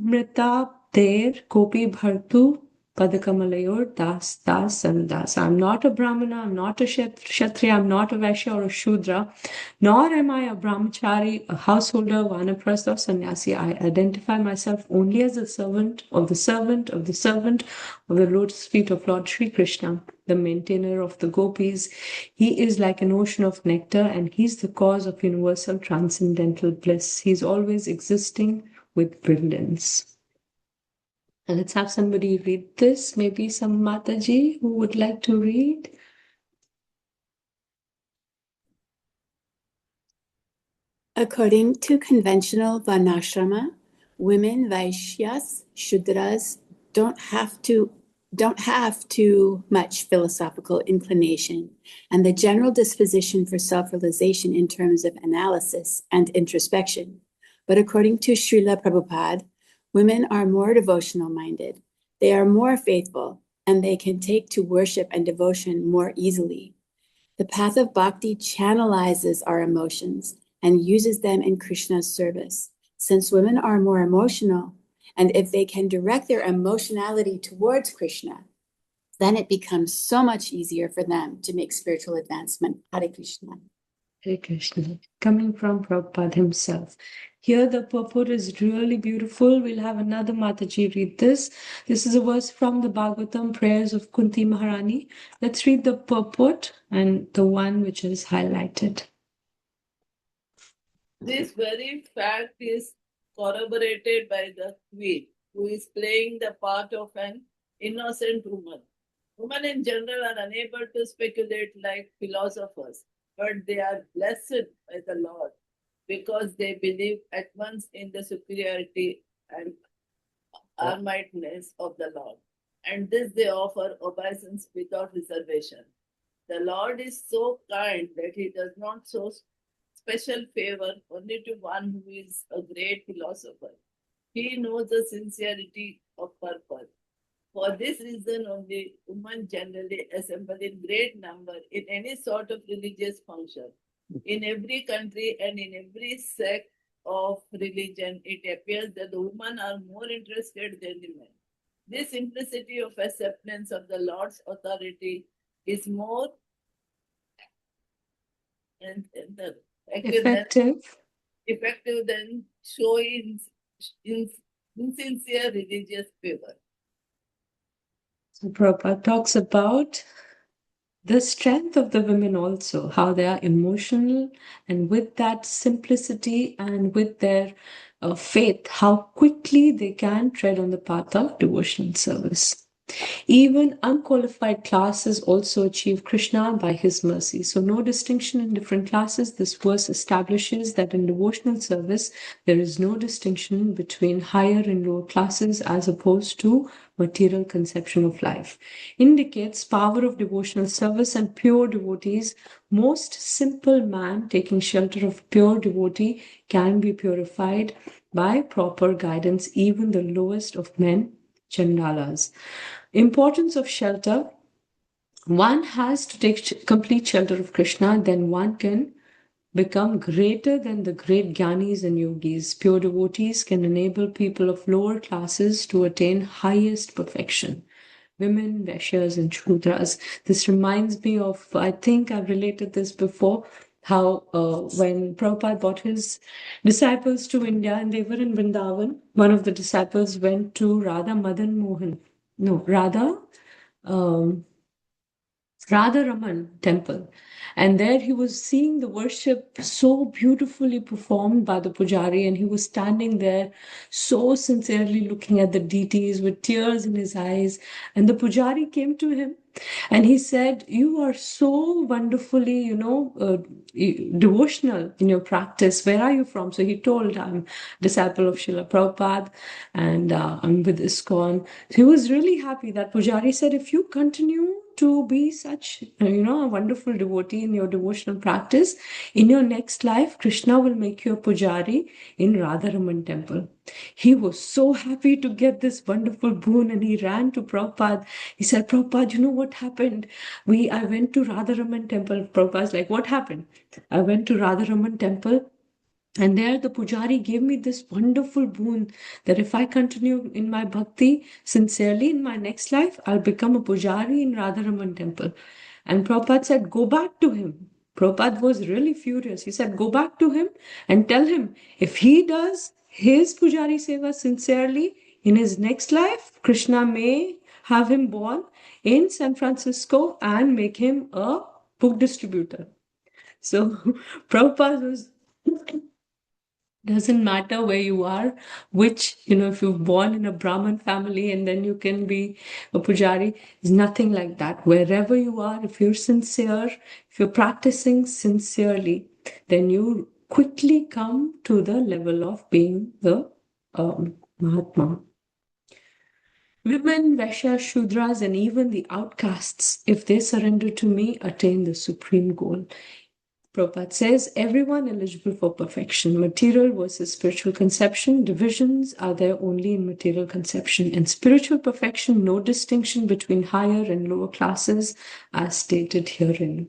[SPEAKER 1] mritabder kopi bhartu padakamalayur das sandas. I'm not a Brahmana, I'm not a Kshatriya, I'm not a Vaishya or a Shudra, nor am I a Brahmachari, a householder, Vanaprastha or Sannyasi. I identify myself only as a servant of the servant of the servant of the lotus feet of Lord Sri Krishna, the maintainer of the gopis. He is like an ocean of nectar and he's the cause of universal transcendental bliss. He's always existing with brilliance. And let's have somebody read this, maybe some Mataji who would like to read.
[SPEAKER 12] According to conventional Varnashrama, women Vaishyas, Shudras don't have too much philosophical inclination and the general disposition for self-realization in terms of analysis and introspection. But according to Srila Prabhupada, women are more devotional-minded, they are more faithful, and they can take to worship and devotion more easily. The path of bhakti channelizes our emotions and uses them in Krishna's service. Since women are more emotional, and if they can direct their emotionality towards Krishna, then it becomes so much easier for them to make spiritual advancement. Hare Krishna.
[SPEAKER 1] Hare Krishna. Coming from Prabhupada himself. Here the purport is really beautiful. We'll have another Mataji read this. This is a verse from the Bhagavatam prayers of Kunti Maharani. Let's read the purport and the one which is highlighted.
[SPEAKER 5] This very fact is corroborated by the queen, who is playing the part of an innocent woman. Women in general are unable to speculate like philosophers, but they are blessed by the Lord because they believe at once in the superiority and almightiness of the Lord. and this they offer obeisance without reservation. The Lord is so kind that he does not show special favor only to one who is a great philosopher. He knows the sincerity of purpose. For this reason only, women generally assemble in great number in any sort of religious function. In every country and in every sect of religion, it appears that the women are more interested than the men. This simplicity of acceptance of the Lord's authority is more effective than showing insincere religious favor.
[SPEAKER 1] So Prabhupada talks about the strength of the women also, how they are emotional, and with that simplicity and with their faith, how quickly they can tread on the path of devotional service. Even unqualified classes also achieve Krishna by his mercy. So no distinction in different classes. This verse establishes that in devotional service, there is no distinction between higher and lower classes as opposed to material conception of life. Indicates power of devotional service and pure devotees. Most simple man taking shelter of pure devotee can be purified by proper guidance, even the lowest of men, Chandalas. Importance of shelter. One has to take complete shelter of Krishna, then one can become greater than the great Gyanis and Yogis. Pure devotees can enable people of lower classes to attain highest perfection. Women, Vaishyas, and Shudras. This reminds me of, I think I've related this before, how when Prabhupada brought his disciples to India and they were in Vrindavan, one of the disciples went to Radha Raman temple, and there he was seeing the worship so beautifully performed by the pujari, and he was standing there so sincerely looking at the deities with tears in his eyes, and the pujari came to him and he said, "You are so wonderfully, devotional in your practice. Where are you from?" So he told, "I'm disciple of Srila Prabhupada and I'm with ISKCON." So he was really happy. That pujari said, "If you continue to be such, a wonderful devotee in your devotional practice, in your next life, Krishna will make you a pujari in Radharaman temple." He was so happy to get this wonderful boon and he ran to Prabhupada. He said, "Prabhupada, you know what happened? I went to Radharaman temple." Prabhupada's like, "What happened?" "I went to Radharaman temple and there the pujari gave me this wonderful boon that if I continue in my bhakti sincerely in my next life, I'll become a pujari in Radharaman temple." And Prabhupada said, "Go back to him." Prabhupada was really furious. He said, "Go back to him and tell him if he does his pujari seva sincerely in his next life, Krishna may have him born in San Francisco and make him a book distributor." So Prabhupada was... Doesn't matter where you are, if you're born in a Brahmin family and then you can be a pujari, it's nothing like that. Wherever you are, if you're sincere, if you're practicing sincerely, then you quickly come to the level of being the Mahatma. Women, Vaishyas, Shudras, and even the outcasts, if they surrender to me, attain the supreme goal. Prabhupada says, everyone eligible for perfection. Material versus spiritual conception. Divisions are there only in material conception. In spiritual perfection, no distinction between higher and lower classes as stated herein.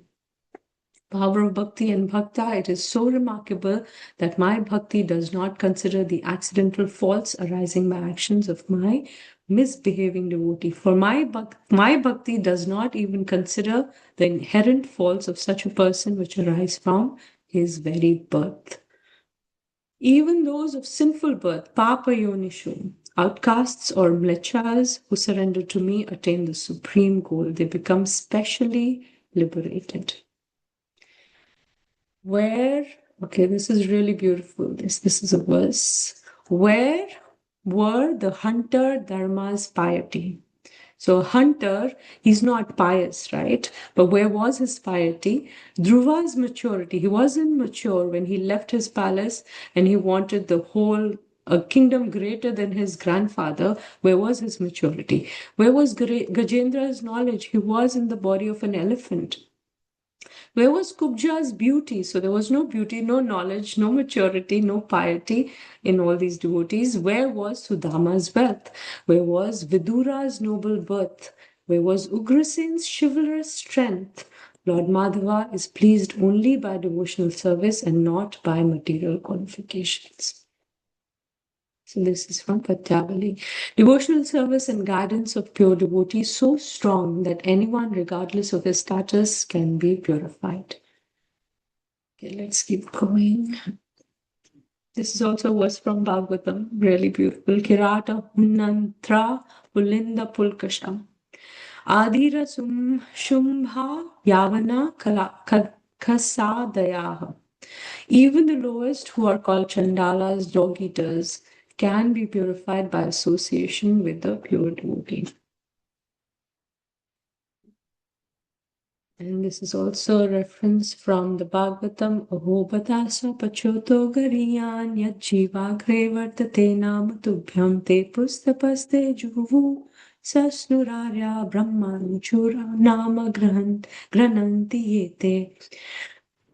[SPEAKER 1] Power of Bhakti and Bhakta, it is so remarkable that my Bhakti does not consider the accidental faults arising by actions of my misbehaving devotee. For my Bhakti does not even consider the inherent faults of such a person which arise from his very birth. Even those of sinful birth, Papa Yonishu, outcasts or mlechas who surrender to me attain the supreme goal. They become specially liberated. This is really beautiful. This is a verse. Where were the hunter Dharma's piety? So a hunter, he's not pious, right? But where was his piety? Dhruva's maturity. He wasn't mature when he left his palace and he wanted the whole a kingdom greater than his grandfather, where was his maturity? Where was Gajendra's knowledge? He was in the body of an elephant. Where was Kubja's beauty? So there was no beauty, no knowledge, no maturity, no piety in all these devotees. Where was Sudama's wealth? Where was Vidura's noble birth? Where was Ugrasen's chivalrous strength? Lord Madhava is pleased only by devotional service and not by material qualifications. So this is from Patyavali. Devotional service and guidance of pure devotees so strong that anyone, regardless of his status, can be purified. Okay, let's keep going. This is also a verse from Bhagavatam, really beautiful. Kirata Hunnantra Pulinda Pulkasham. Adira Shumbha Yavana Kasadayaha. Even the lowest, who are called Chandalas, dog eaters, can be purified by association with the pure devotee. And this is also a reference from the Bhagavatam. Ahobatasa pachoto gariyan yad jivagre vartate nama tubhyam te pustapaste juvu sasnurarya brahmanchura nama grananti yete.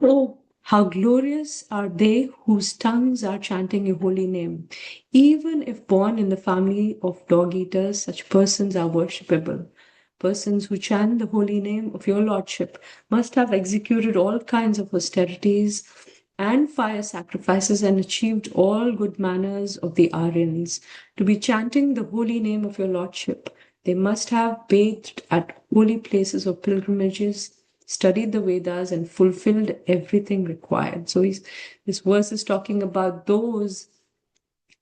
[SPEAKER 1] Oh, how glorious are they whose tongues are chanting your holy name. Even if born in the family of dog eaters, such persons are worshipable. Persons who chant the holy name of your Lordship must have executed all kinds of austerities and fire sacrifices and achieved all good manners of the Aryans. To be chanting the holy name of your Lordship, they must have bathed at holy places of pilgrimages, studied the Vedas, and fulfilled everything required. So this verse is talking about those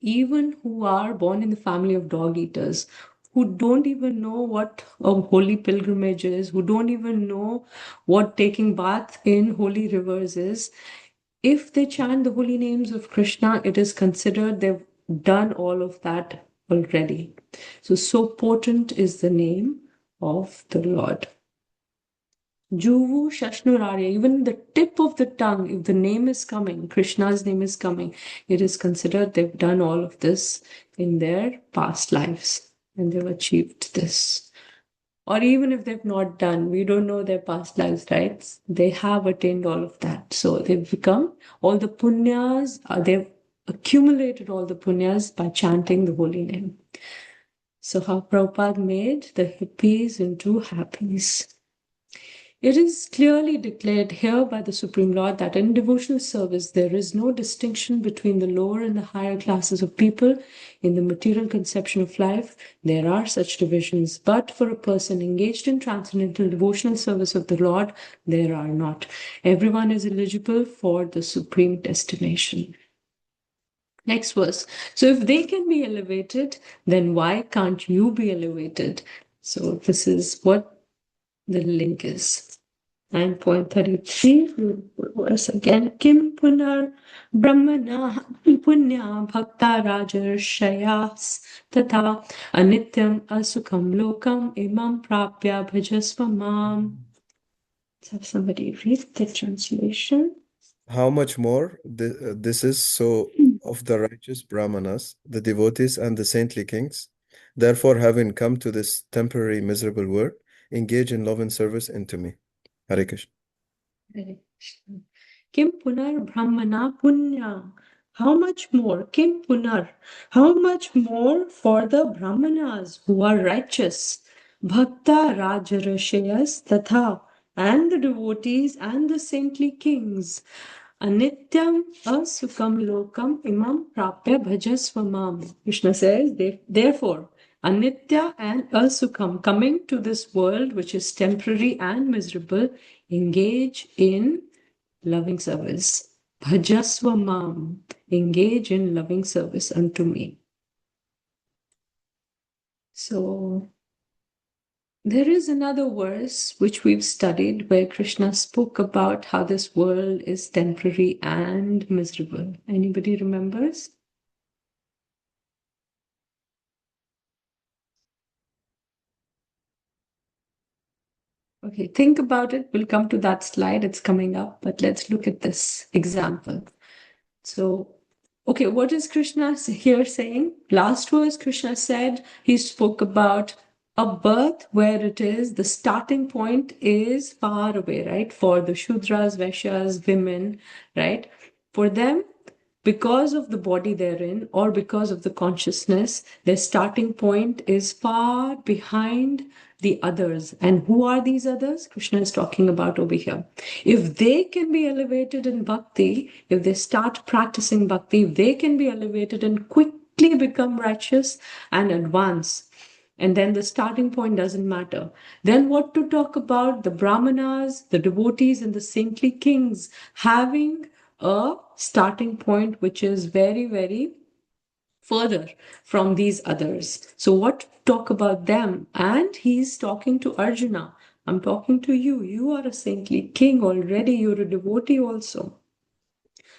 [SPEAKER 1] even who are born in the family of dog eaters, who don't even know what a holy pilgrimage is, who don't even know what taking bath in holy rivers is. If they chant the holy names of Krishna, it is considered they've done all of that already. So potent is the name of the Lord. Juvu Shashnurarya, even the tip of the tongue, if the name is coming, Krishna's name is coming, it is considered they've done all of this in their past lives and they've achieved this. Or even if they've not done, we don't know their past lives, right? They have attained all of that. So they've become all the punyas, they've accumulated all the punyas by chanting the holy name. So how Prabhupada made the hippies into happies. It is clearly declared here by the Supreme Lord that in devotional service there is no distinction between the lower and the higher classes of people. In the material conception of life, there are such divisions, but for a person engaged in transcendental devotional service of the Lord, there are not. Everyone is eligible for the supreme destination. Next verse. So if they can be elevated, then why can't you be elevated? So this is what the link is. 9.33 verse again. Kim punar brahmana punya bhakta rajarshayas tata anityam asukam lokam imam prapya bhajasva mam. Let's have somebody read the translation.
[SPEAKER 3] How much more this is so of the righteous Brahmanas, the devotees, and the saintly kings. Therefore, having come to this temporary miserable world, engage in love and service unto me. Hare Krishna.
[SPEAKER 1] Hare Krishna. Kim punar brahmana punya. How much more? Kim punar. How much more for the brahmanas who are righteous? Bhakta rajarashayas tatha. And the devotees and the saintly kings. Anityam asukam lokam imam prapya bhajasva mam. Krishna says, therefore, Anitya and Asukam, coming to this world which is temporary and miserable, engage in loving service. Bhajasva mam, engage in loving service unto me. So, there is another verse which we've studied where Krishna spoke about how this world is temporary and miserable. Anybody remembers? Okay, think about it. We'll come to that slide. It's coming up, but let's look at this example. So Okay, what is Krishna here saying? Last verse, Krishna said, he spoke about a birth where it is, the starting point is far away, right? For the Shudras, Vaishyas, women, right? For them, because of the body they're in or because of the consciousness, their starting point is far behind the others. And who are these others? Krishna is talking about over here. If they can be elevated in bhakti, if they start practicing bhakti, if they can be elevated and quickly become righteous and advance, and then the starting point doesn't matter. Then what to talk about? The brahmanas, the devotees, and the saintly kings having a starting point which is very, very further from these others. So what to talk about them? And he's talking to Arjuna. I'm talking to you. You are a saintly king already. You're a devotee also.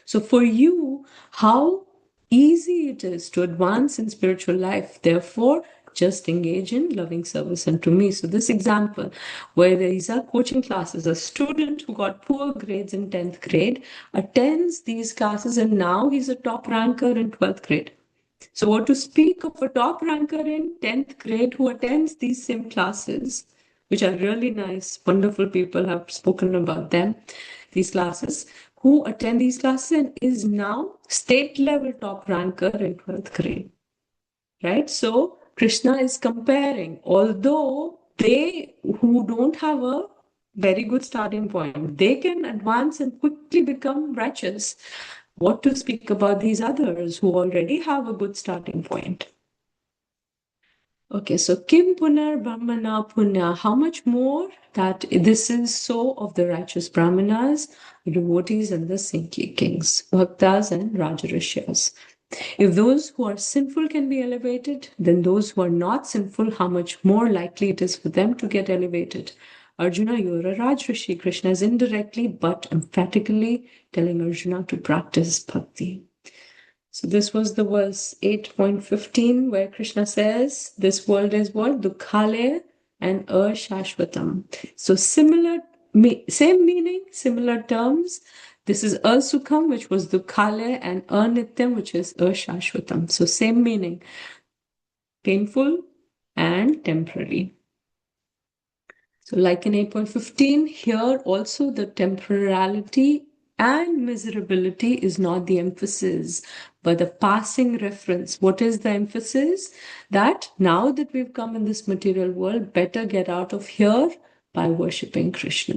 [SPEAKER 1] So for you, how easy it is to advance in spiritual life. Therefore, just engage in loving service unto me. So this example, where these are coaching classes, a student who got poor grades in 10th grade attends these classes and now he's a top ranker in 12th grade. So what to speak of a top ranker in 10th grade who attends these same classes, which are really nice, wonderful people have spoken about them, these classes, who attend these classes and is now state level top ranker in 12th grade, right? So Krishna is comparing, although they who don't have a very good starting point, they can advance and quickly become righteous. What to speak about these others who already have a good starting point? Okay, so Kim Punar Brahmana Punya, how much more that this is so of the righteous Brahmanas, devotees, and the saintly kings, Bhaktas and Rajarishyas. If those who are sinful can be elevated, then those who are not sinful, how much more likely it is for them to get elevated. Arjuna, you're a Rajrishi. Krishna is indirectly but emphatically telling Arjuna to practice bhakti. So this was the verse 8.15 where Krishna says, this world is what? Dukkhale and ashashvatam. So similar, same meaning, similar terms. This is Asukham, which was Dukkhale, and Anityam, which is Ashashvatam. So same meaning, painful and temporary. So like in 8.15, here also the temporality and miserability is not the emphasis, but the passing reference. What is the emphasis? That now that we've come in this material world, better get out of here by worshipping Krishna.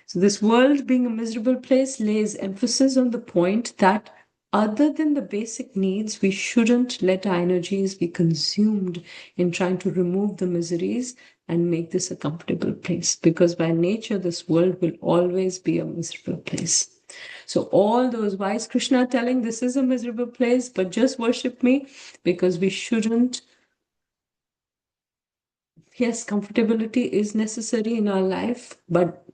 [SPEAKER 1] So this world being a miserable place lays emphasis on the point that other than the basic needs, we shouldn't let our energies be consumed in trying to remove the miseries and make this a comfortable place. Because by nature, this world will always be a miserable place. So all those, why is Krishna telling this is a miserable place, but just worship me? Because we shouldn't. Yes, comfortability is necessary in our life, but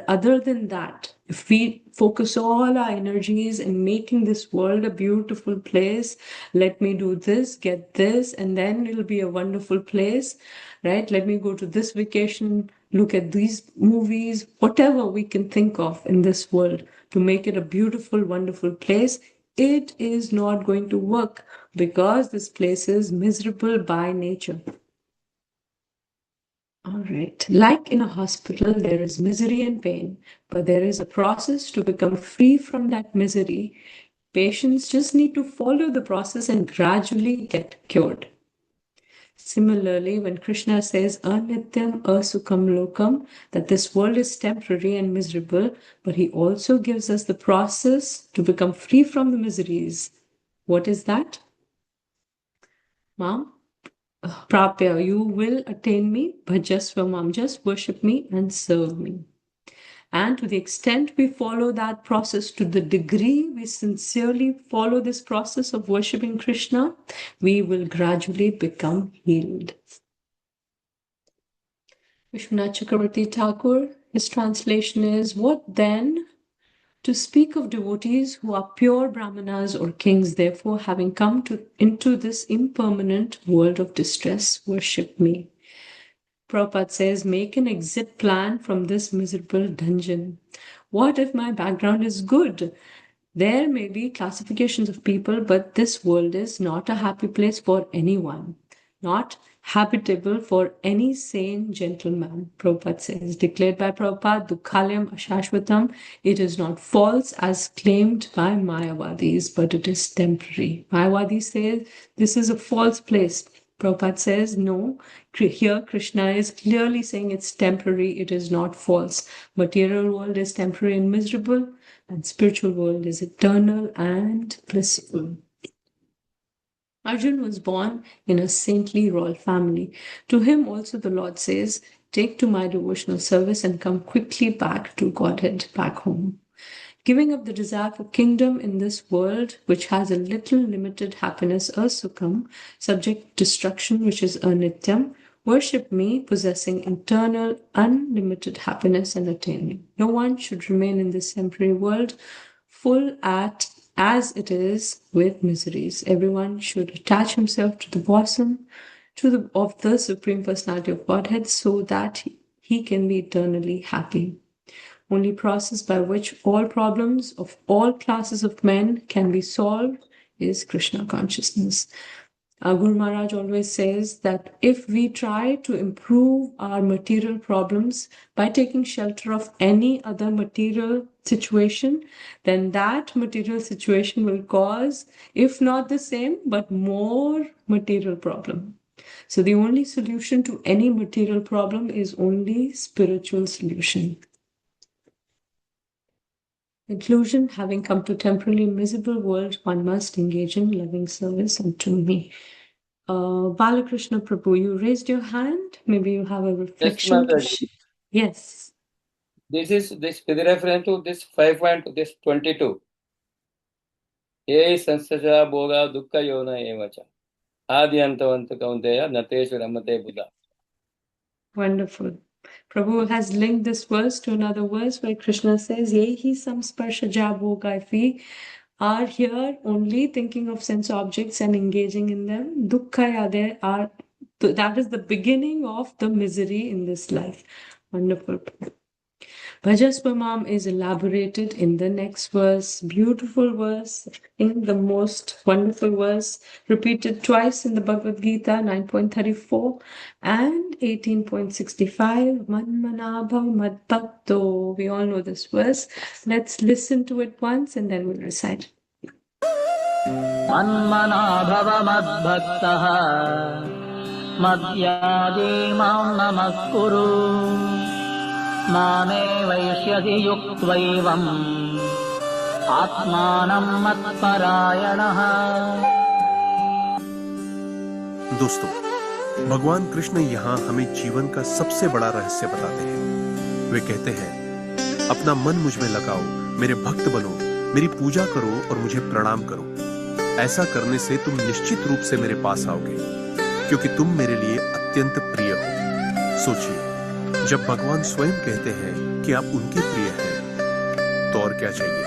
[SPEAKER 1] other than that, if we focus all our energies in making this world a beautiful place, let me do this, get this, and then it'll be a wonderful place, right? Let me go to this vacation, look at these movies, whatever we can think of in this world to make it a beautiful, wonderful place, it is not going to work because this place is miserable by nature. All right. Like in a hospital, there is misery and pain, but there is a process to become free from that misery. Patients just need to follow the process and gradually get cured. Similarly, when Krishna says, Anityam Asukham Lokam, that this world is temporary and miserable, but he also gives us the process to become free from the miseries. What is that? Mom? Prapya, you will attain me, but just for mom, just worship me and serve me. And to the extent we follow that process, to the degree we sincerely follow this process of worshipping Krishna, we will gradually become healed. Vishwanath Chakravarti Thakur, his translation is, what then? To speak of devotees who are pure brahmanas or kings, therefore, having come into this impermanent world of distress, worship me. Prabhupada says, make an exit plan from this miserable dungeon. What if my background is good? There may be classifications of people, but this world is not a happy place for anyone, not habitable for any sane gentleman. Prabhupada says, declared by Prabhupada, Dukhalayam Ashashvatam, it is not false as claimed by Mayavadis, but it is temporary. Mayavadis say this is a false place. Prabhupada says, no, here Krishna is clearly saying it's temporary, it is not false. Material world is temporary and miserable, and spiritual world is eternal and blissful. Arjun was born in a saintly royal family. To him also the Lord says, take to my devotional service and come quickly back to Godhead, back home. Giving up the desire for kingdom in this world, which has a little limited happiness, sukham, subject destruction, which is anityam, worship me, possessing eternal, unlimited happiness and attainment. No one should remain in this temporary world full as it is with miseries. Everyone should attach himself to the bosom of the Supreme Personality of Godhead so that he can be eternally happy. Only process by which all problems of all classes of men can be solved is Krishna consciousness. Guru Maharaj always says that if we try to improve our material problems by taking shelter of any other material situation, then that material situation will cause, if not the same, but more material problem. So the only solution to any material problem is only spiritual solution. Conclusion, having come to temporarily miserable world, one must engage in loving service unto me. Balakrishna Prabhu, you raised your hand. Maybe you have a
[SPEAKER 7] Yes,
[SPEAKER 1] reflection to
[SPEAKER 7] Mataji.
[SPEAKER 1] share. Yes.
[SPEAKER 7] This is with reference to this 5.22. Ye sansaja boga dukkha yona evacha. Adi antavanta kaunteya nateshu ramate buddha.
[SPEAKER 1] Wonderful. Prabhu has linked this verse to another verse where Krishna says, Yehi samsparsha bhoga. If we are here only thinking of sense objects and engaging in them, dukkha there are, that is the beginning of the misery in this life. Wonderful. Bhajaspamam is elaborated in the next verse, beautiful verse, in the most wonderful verse, repeated twice in the Bhagavad Gita, 9.34 and 18.65, Manmanabha Madbhakto. We all know this verse. Let's listen to it once and then we'll recite.
[SPEAKER 11] मन्मना भव मद्भक्तः मद्याजी मां नमस्कुरु मामे वैष्यसि युक्त्वैवम् आत्मानं मत्परायणः।
[SPEAKER 13] दोस्तों, भगवान कृष्ण यहाँ हमें जीवन का सबसे बड़ा रहस्य बताते हैं। वे कहते हैं, अपना मन मुझ में लगाओ, मेरे भक्त बनो, मेरी पूजा करो और मुझे प्रणाम करो। ऐसा करने से तुम निश्चित रूप से मेरे पास आओगे, क्योंकि तुम मेरे लिए अत्यंत प्रिय हो। सोचिए, जब भगवान स्वयं कहते हैं कि आप उनके प्रिय हैं, तो और क्या चाहिए।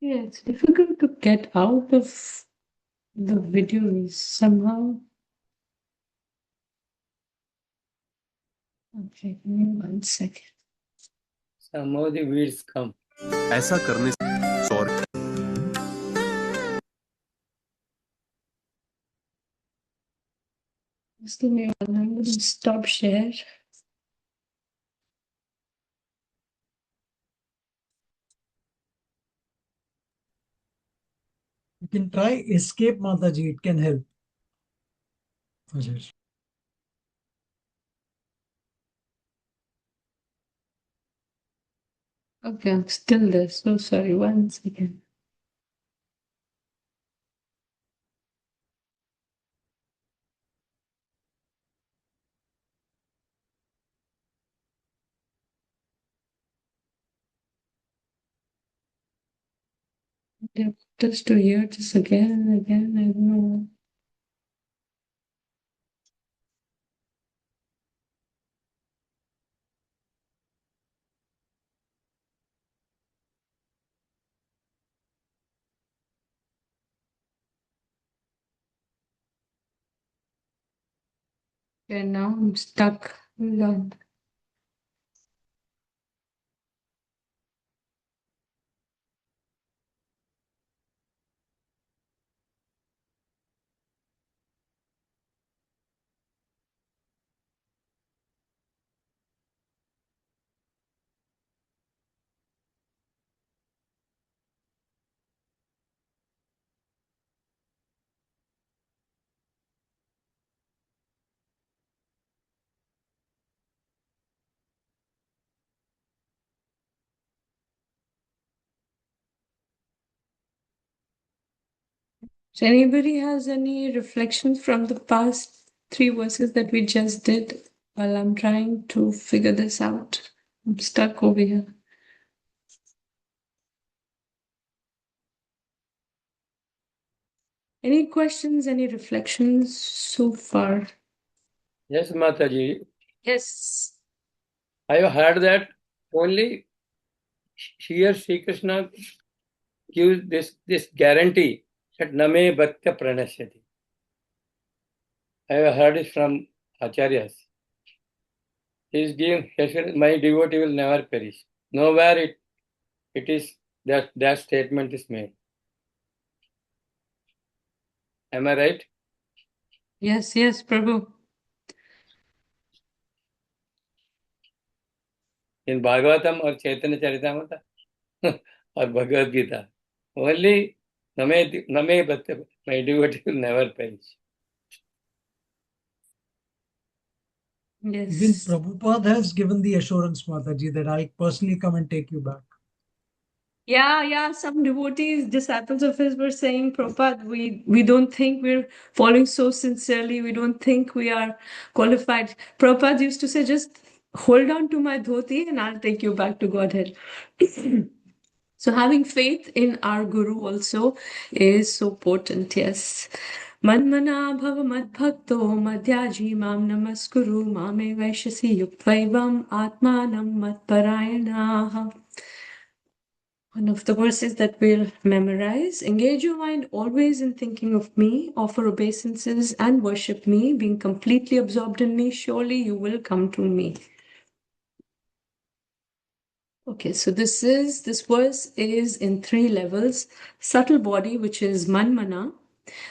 [SPEAKER 1] Yeah, it's difficult to get out of the videos somehow. Okay, give me 1 second.
[SPEAKER 7] Somehow the weeds come.
[SPEAKER 13] ऐसा करने से और
[SPEAKER 1] Just give me 1 minute. I'm going to stop share.
[SPEAKER 8] You can try escape Mataji, it can help. Ajay.
[SPEAKER 1] Okay, I'm still there. So sorry. 1 second. They want us to hear this again and again. I don't know. Okay, now I'm stuck. Hold on. So anybody has any reflections from the past 3 verses that we just did while I'm trying to figure this out? I'm stuck over here. Any questions, any reflections so far?
[SPEAKER 7] Yes, Mataji.
[SPEAKER 1] Yes.
[SPEAKER 7] I have heard that only here Sri Krishna gives this guarantee that Name Bhaktya Pranashyati. I have heard it from Acharyas. He is giving my devotee will never perish. Nowhere it is that statement is made. Am I right?
[SPEAKER 1] Yes, yes, Prabhu.
[SPEAKER 7] In Bhagavatam or Chaitanya Charitamrita or Bhagavad Gita, only Name Bhaktya, my devotee will never perish.
[SPEAKER 1] Yes.
[SPEAKER 8] Even Prabhupada has given the assurance, Mataji, that I'll personally come and take you back.
[SPEAKER 1] Yeah, some devotees, disciples of his were saying, Prabhupada, we don't think we're following so sincerely. We don't think we are qualified. Prabhupada used to say, just hold on to my dhoti and I'll take you back to Godhead. So having faith in our Guru also is so potent, yes. Manmana bhava madbhakto madhyaji mam namaskuru mame vaishasi yuktvaivam atmanam matparayanaha. One of the verses that we'll memorize. Engage your mind always in thinking of me, offer obeisances and worship me, being completely absorbed in me, surely you will come to me. Okay, so this verse is in 3 levels. Subtle body, which is manmana,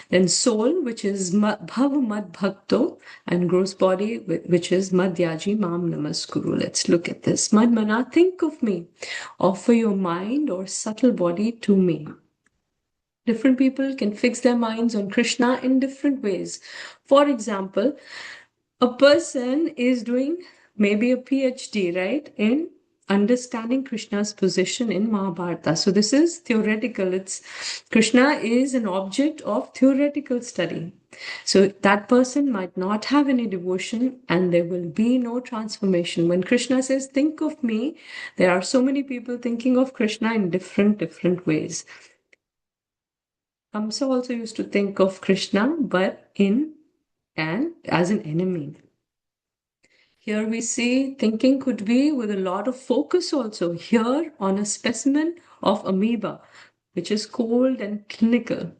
[SPEAKER 1] then soul, which is bhava mad bhakto, and gross body, which is madhyaji mam namaskuru. Let's look at this. Manmana, think of me. Offer your mind or subtle body to me. Different people can fix their minds on Krishna in different ways. For example, a person is doing maybe a PhD, right, in understanding Krishna's position in Mahabharata. So this is theoretical. Krishna is an object of theoretical study. So that person might not have any devotion and there will be no transformation. When Krishna says, think of me, there are so many people thinking of Krishna in different ways. Kamsa also used to think of Krishna, but as an enemy. Here we see thinking could be with a lot of focus also. Here on a specimen of amoeba, which is cold and clinical.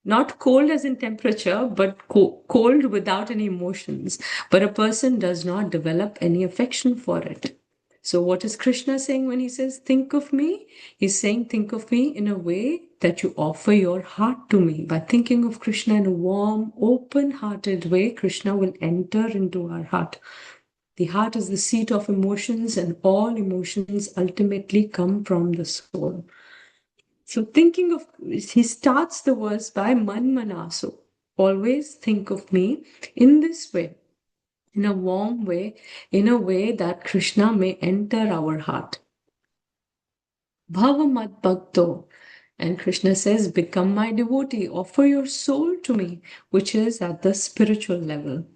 [SPEAKER 1] Not cold as in temperature, but cold without any emotions. But a person does not develop any affection for it. So what is Krishna saying when he says, think of me? He's saying, think of me in a way that you offer your heart to me. By thinking of Krishna in a warm, open-hearted way, Krishna will enter into our heart. The heart is the seat of emotions, and all emotions ultimately come from the soul. So he starts the verse by manmana. So always think of me in this way, in a warm way, in a way that Krishna may enter our heart. Bhava mad bhakto. And Krishna says, become my devotee, offer your soul to me, which is at the spiritual level.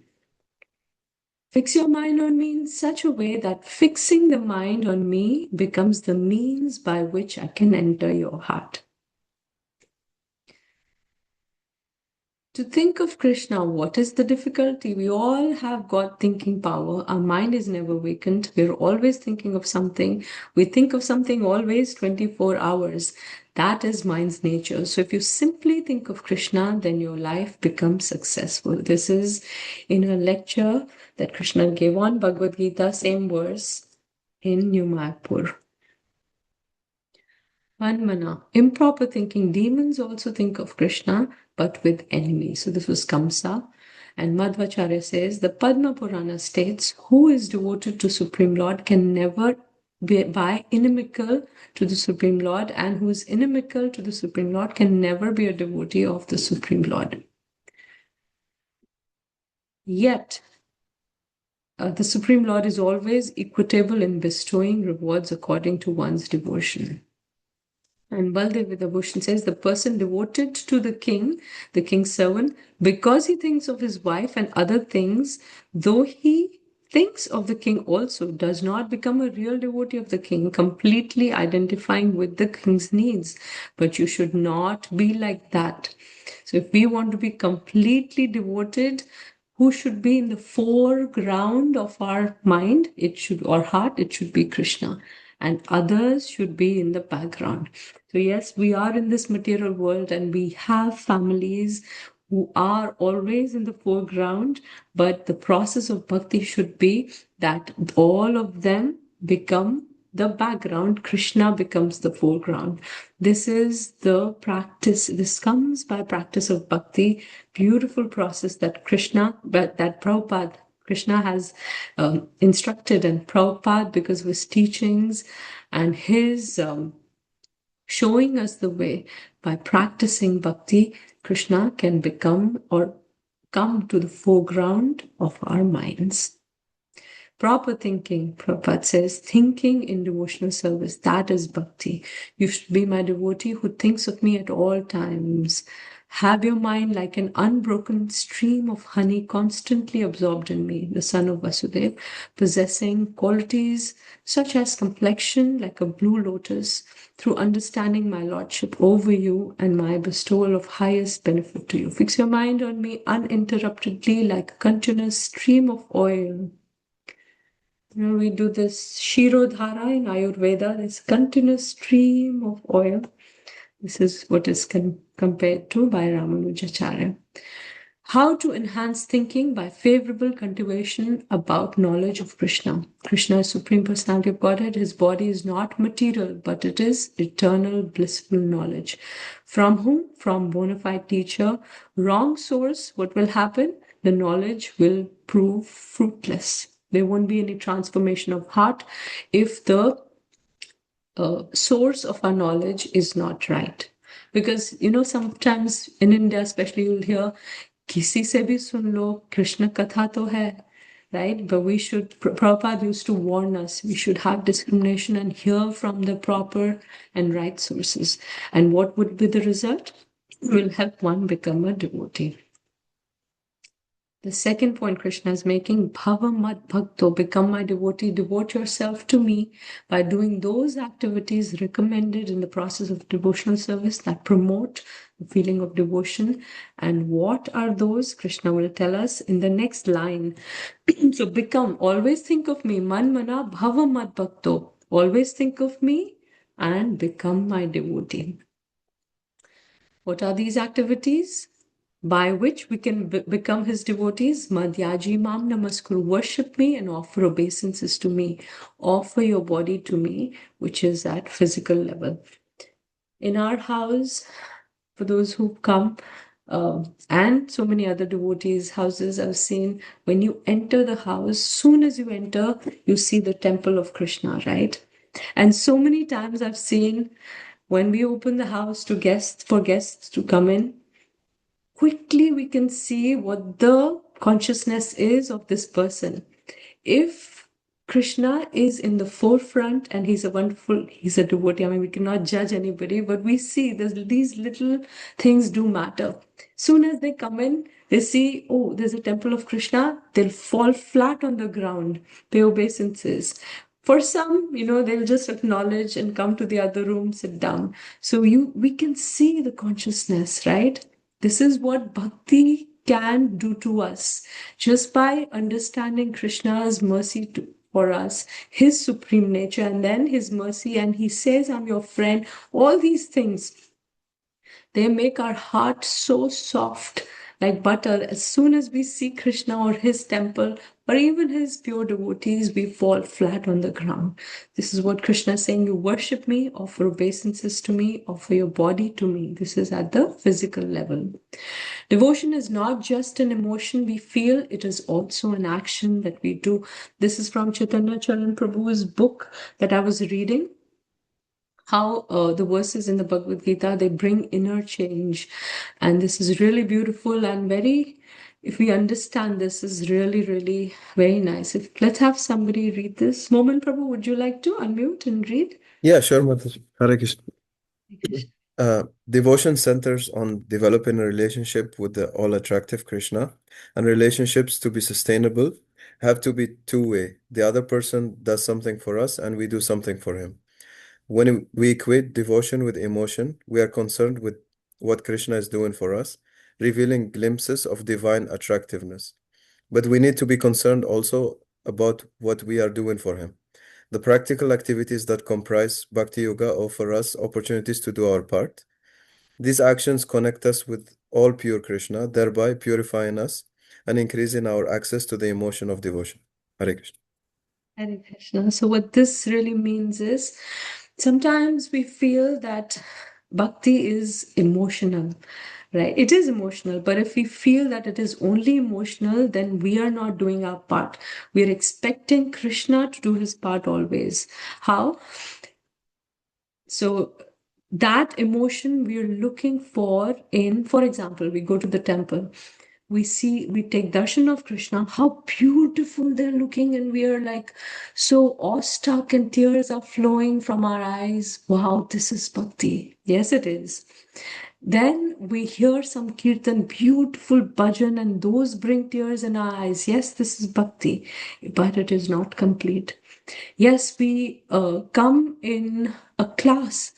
[SPEAKER 1] Fix your mind on me in such a way that fixing the mind on me becomes the means by which I can enter your heart. To think of Krishna, what is the difficulty? We all have got thinking power. Our mind is never vacant. We're always thinking of something. We think of something always 24 hours. That is mind's nature. So if you simply think of Krishna, then your life becomes successful. This is in a lecture that Krishna gave on Bhagavad Gita, same verse in New Mayapur. Manmana, improper thinking. Demons also think of Krishna, but with enemies. So this was Kamsa. And Madhvacharya says, the Padma Purana states, who is devoted to Supreme Lord can never be inimical to the Supreme Lord, and who is inimical to the Supreme Lord can never be a devotee of the Supreme Lord. Yet, the Supreme Lord is always equitable in bestowing rewards according to one's devotion. And Baldev Vidabhushan says, the person devoted to the king's servant, because he thinks of his wife and other things, though he thinks of the king also, does not become a real devotee of the king, completely identifying with the king's needs. But you should not be like that. So if we want to be completely devoted, who should be in the foreground of our mind, or heart, it should be Krishna. And others should be in the background. So yes, we are in this material world and we have families who are always in the foreground, but the process of bhakti should be that all of them become the background. Krishna becomes the foreground. This is the practice. This comes by practice of bhakti. Beautiful process that Prabhupada Krishna has instructed, and Prabhupada, because of his teachings and his showing us the way, by practicing bhakti, Krishna can become or come to the foreground of our minds. Proper thinking, Prabhupada says, thinking in devotional service, that is bhakti. You should be my devotee who thinks of me at all times. Have your mind like an unbroken stream of honey constantly absorbed in me, the son of Vasudeva, possessing qualities such as complexion like a blue lotus, through understanding my lordship over you and my bestowal of highest benefit to you. Fix your mind on me uninterruptedly like a continuous stream of oil. You know, we do this Shirodhara in Ayurveda, this continuous stream of oil. This is what is compared to by Ramanujacharya. How to enhance thinking by favorable cultivation about knowledge of Krishna. Krishna is Supreme Personality of Godhead. His body is not material, but it is eternal blissful knowledge. From whom? From bona fide teacher. Wrong source, what will happen? The knowledge will prove fruitless. There won't be any transformation of heart if the source of our knowledge is not right. Because, you know, sometimes in India, especially, you'll hear, Kisi se bhi sun lo, Krishna katha to hai, right? But we should, Prabhupada used to warn us, we should have discrimination and hear from the proper and right sources. And what would be the result? It will help one become a devotee. The second point Krishna is making, Bhava Mad Bhakto, become my devotee, devote yourself to me by doing those activities recommended in the process of devotional service that promote the feeling of devotion. And what are those? Krishna will tell us in the next line. So become, always think of me, Manmana Bhava Mad Bhakto, always think of me and become my devotee. What are these activities by which we can become his devotees? Madhyaji Mam Namaskuru, worship me and offer obeisances to me. Offer your body to me, which is at physical level. In our house, for those who come, and so many other devotees' houses I've seen, when you enter the house, soon as you enter, you see the temple of Krishna, right? And so many times I've seen when we open the house to guests to come in, quickly we can see what the consciousness is of this person. If Krishna is in the forefront and he's a devotee, I mean, we cannot judge anybody, but we see these little things do matter. Soon as they come in, they see, oh, there's a temple of Krishna, they'll fall flat on the ground, pay obeisances. For some, they'll just acknowledge and come to the other room, sit down. So we can see the consciousness, right? This is what bhakti can do to us. Just by understanding Krishna's mercy for us, his supreme nature, and then his mercy, and he says, I'm your friend, all these things, they make our heart so soft like butter. As soon as we see Krishna or his temple or even his pure devotees, we fall flat on the ground. This is what Krishna is saying. You worship me, offer obeisances to me, offer your body to me. This is at the physical level. Devotion is not just an emotion we feel, it is also an action that we do. This is from Chaitanya Charan Prabhu's book that I was reading. How the verses in the Bhagavad Gita, they bring inner change. And this is really beautiful and very, if we understand this, is really, really very nice. Let's have somebody read this. Moman Prabhu, would you like to unmute and read?
[SPEAKER 3] Yeah, sure, Mataji. Hare Krishna. Devotion centers on developing a relationship with the all-attractive Krishna, and relationships to be sustainable have to be two-way. The other person does something for us and we do something for him. When we equate devotion with emotion, we are concerned with what Krishna is doing for us, revealing glimpses of divine attractiveness. But we need to be concerned also about what we are doing for him. The practical activities that comprise Bhakti Yoga offer us opportunities to do our part. These actions connect us with all pure Krishna, thereby purifying us and increasing our access to the emotion of devotion. Hare Krishna.
[SPEAKER 1] Hare Krishna. So what this really means is, sometimes we feel that bhakti is emotional, right? It is emotional, but if we feel that it is only emotional, then we are not doing our part. We are expecting Krishna to do his part always. How? So that emotion we are looking for in, for example, we go to the temple. We take darshan of Krishna, how beautiful they're looking, and we are like so awestruck and tears are flowing from our eyes. Wow, this is bhakti. Yes, it is. Then we hear some kirtan, beautiful bhajan, and those bring tears in our eyes. Yes, this is bhakti, but it is not complete. Yes, we come in a class,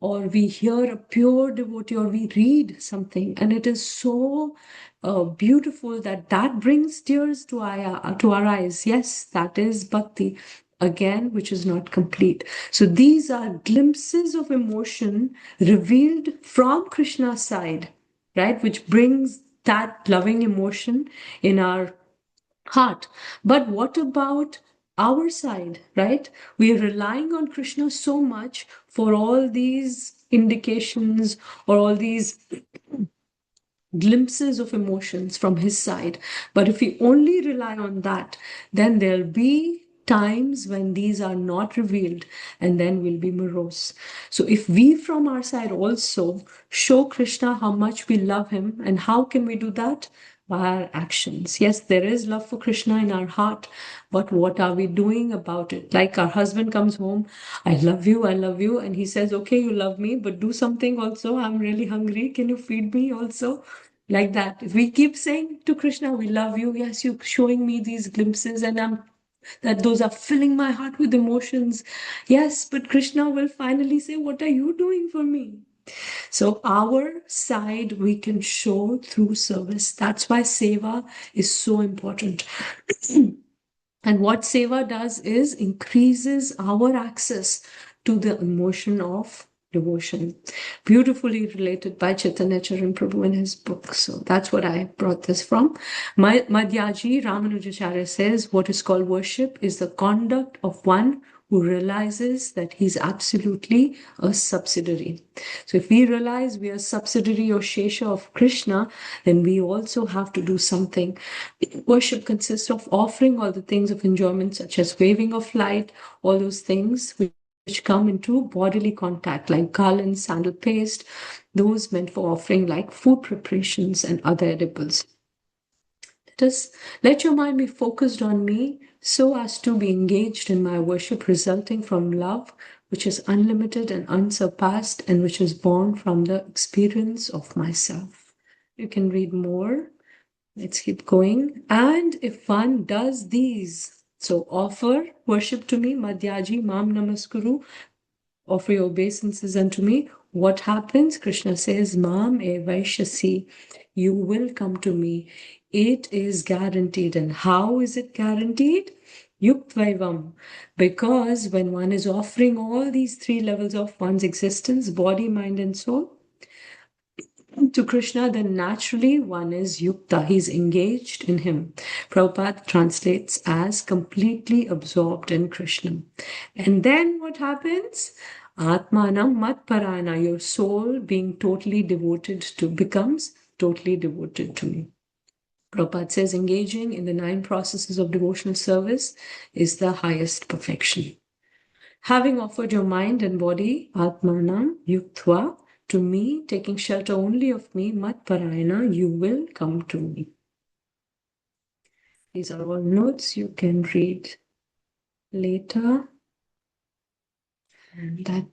[SPEAKER 1] or we hear a pure devotee, or we read something, and it is so beautiful that brings tears to our eyes. Yes, that is bhakti, again, which is not complete. So these are glimpses of emotion revealed from Krishna's side, right, which brings that loving emotion in our heart. But what about our side, right? We are relying on Krishna so much for all these indications or all these glimpses of emotions from his side. But if we only rely on that, then there'll be times when these are not revealed, and then we'll be morose. So if we from our side also show Krishna how much we love him, and how can we do that? By our actions. Yes, there is love for Krishna in our heart, but what are we doing about it? Like our husband comes home, I love you, and he says, okay, you love me, but do something also. I'm really hungry. Can you feed me also? Like that. If we keep saying to Krishna, we love you, yes, you're showing me these glimpses, and that those are filling my heart with emotions. Yes, but Krishna will finally say, what are you doing for me? So our side we can show through service. That's why seva is so important. And what seva does is increases our access to the emotion of devotion. Beautifully related by Chaitanya Charan Prabhu in his book. So that's what I brought this from. Madhyaji Ramanujacharya says, what is called worship is the conduct of one who realizes that he's absolutely a subsidiary. So if we realize we are subsidiary or shesha of Krishna, then we also have to do something. Worship consists of offering all the things of enjoyment, such as waving of light, all those things which come into bodily contact, like garlands, sandal paste, those meant for offering, like food preparations and other edibles. Let your mind be focused on me so as to be engaged in my worship, resulting from love, which is unlimited and unsurpassed, and which is born from the experience of myself. You can read more. Let's keep going. And if one does these, so offer worship to me, Madhyaji Mam Namaskuru, offer your obeisances unto me, what happens? Krishna says, Mam evaishasi, you will come to me. It is guaranteed. And how is it guaranteed? Yuktvaivam. Because when one is offering all these three levels of one's existence, body, mind, and soul, to Krishna, then naturally one is yukta. He's engaged in him. Prabhupada translates as completely absorbed in Krishna. And then what happens? Atmanam matparana, your soul being totally devoted to, becomes totally devoted to me. Prabhupada says engaging in the 9 processes of devotional service is the highest perfection. Having offered your mind and body, Atmanam yuktva, to me, taking shelter only of me, matparayana, you will come to me. These are all notes you can read later. And that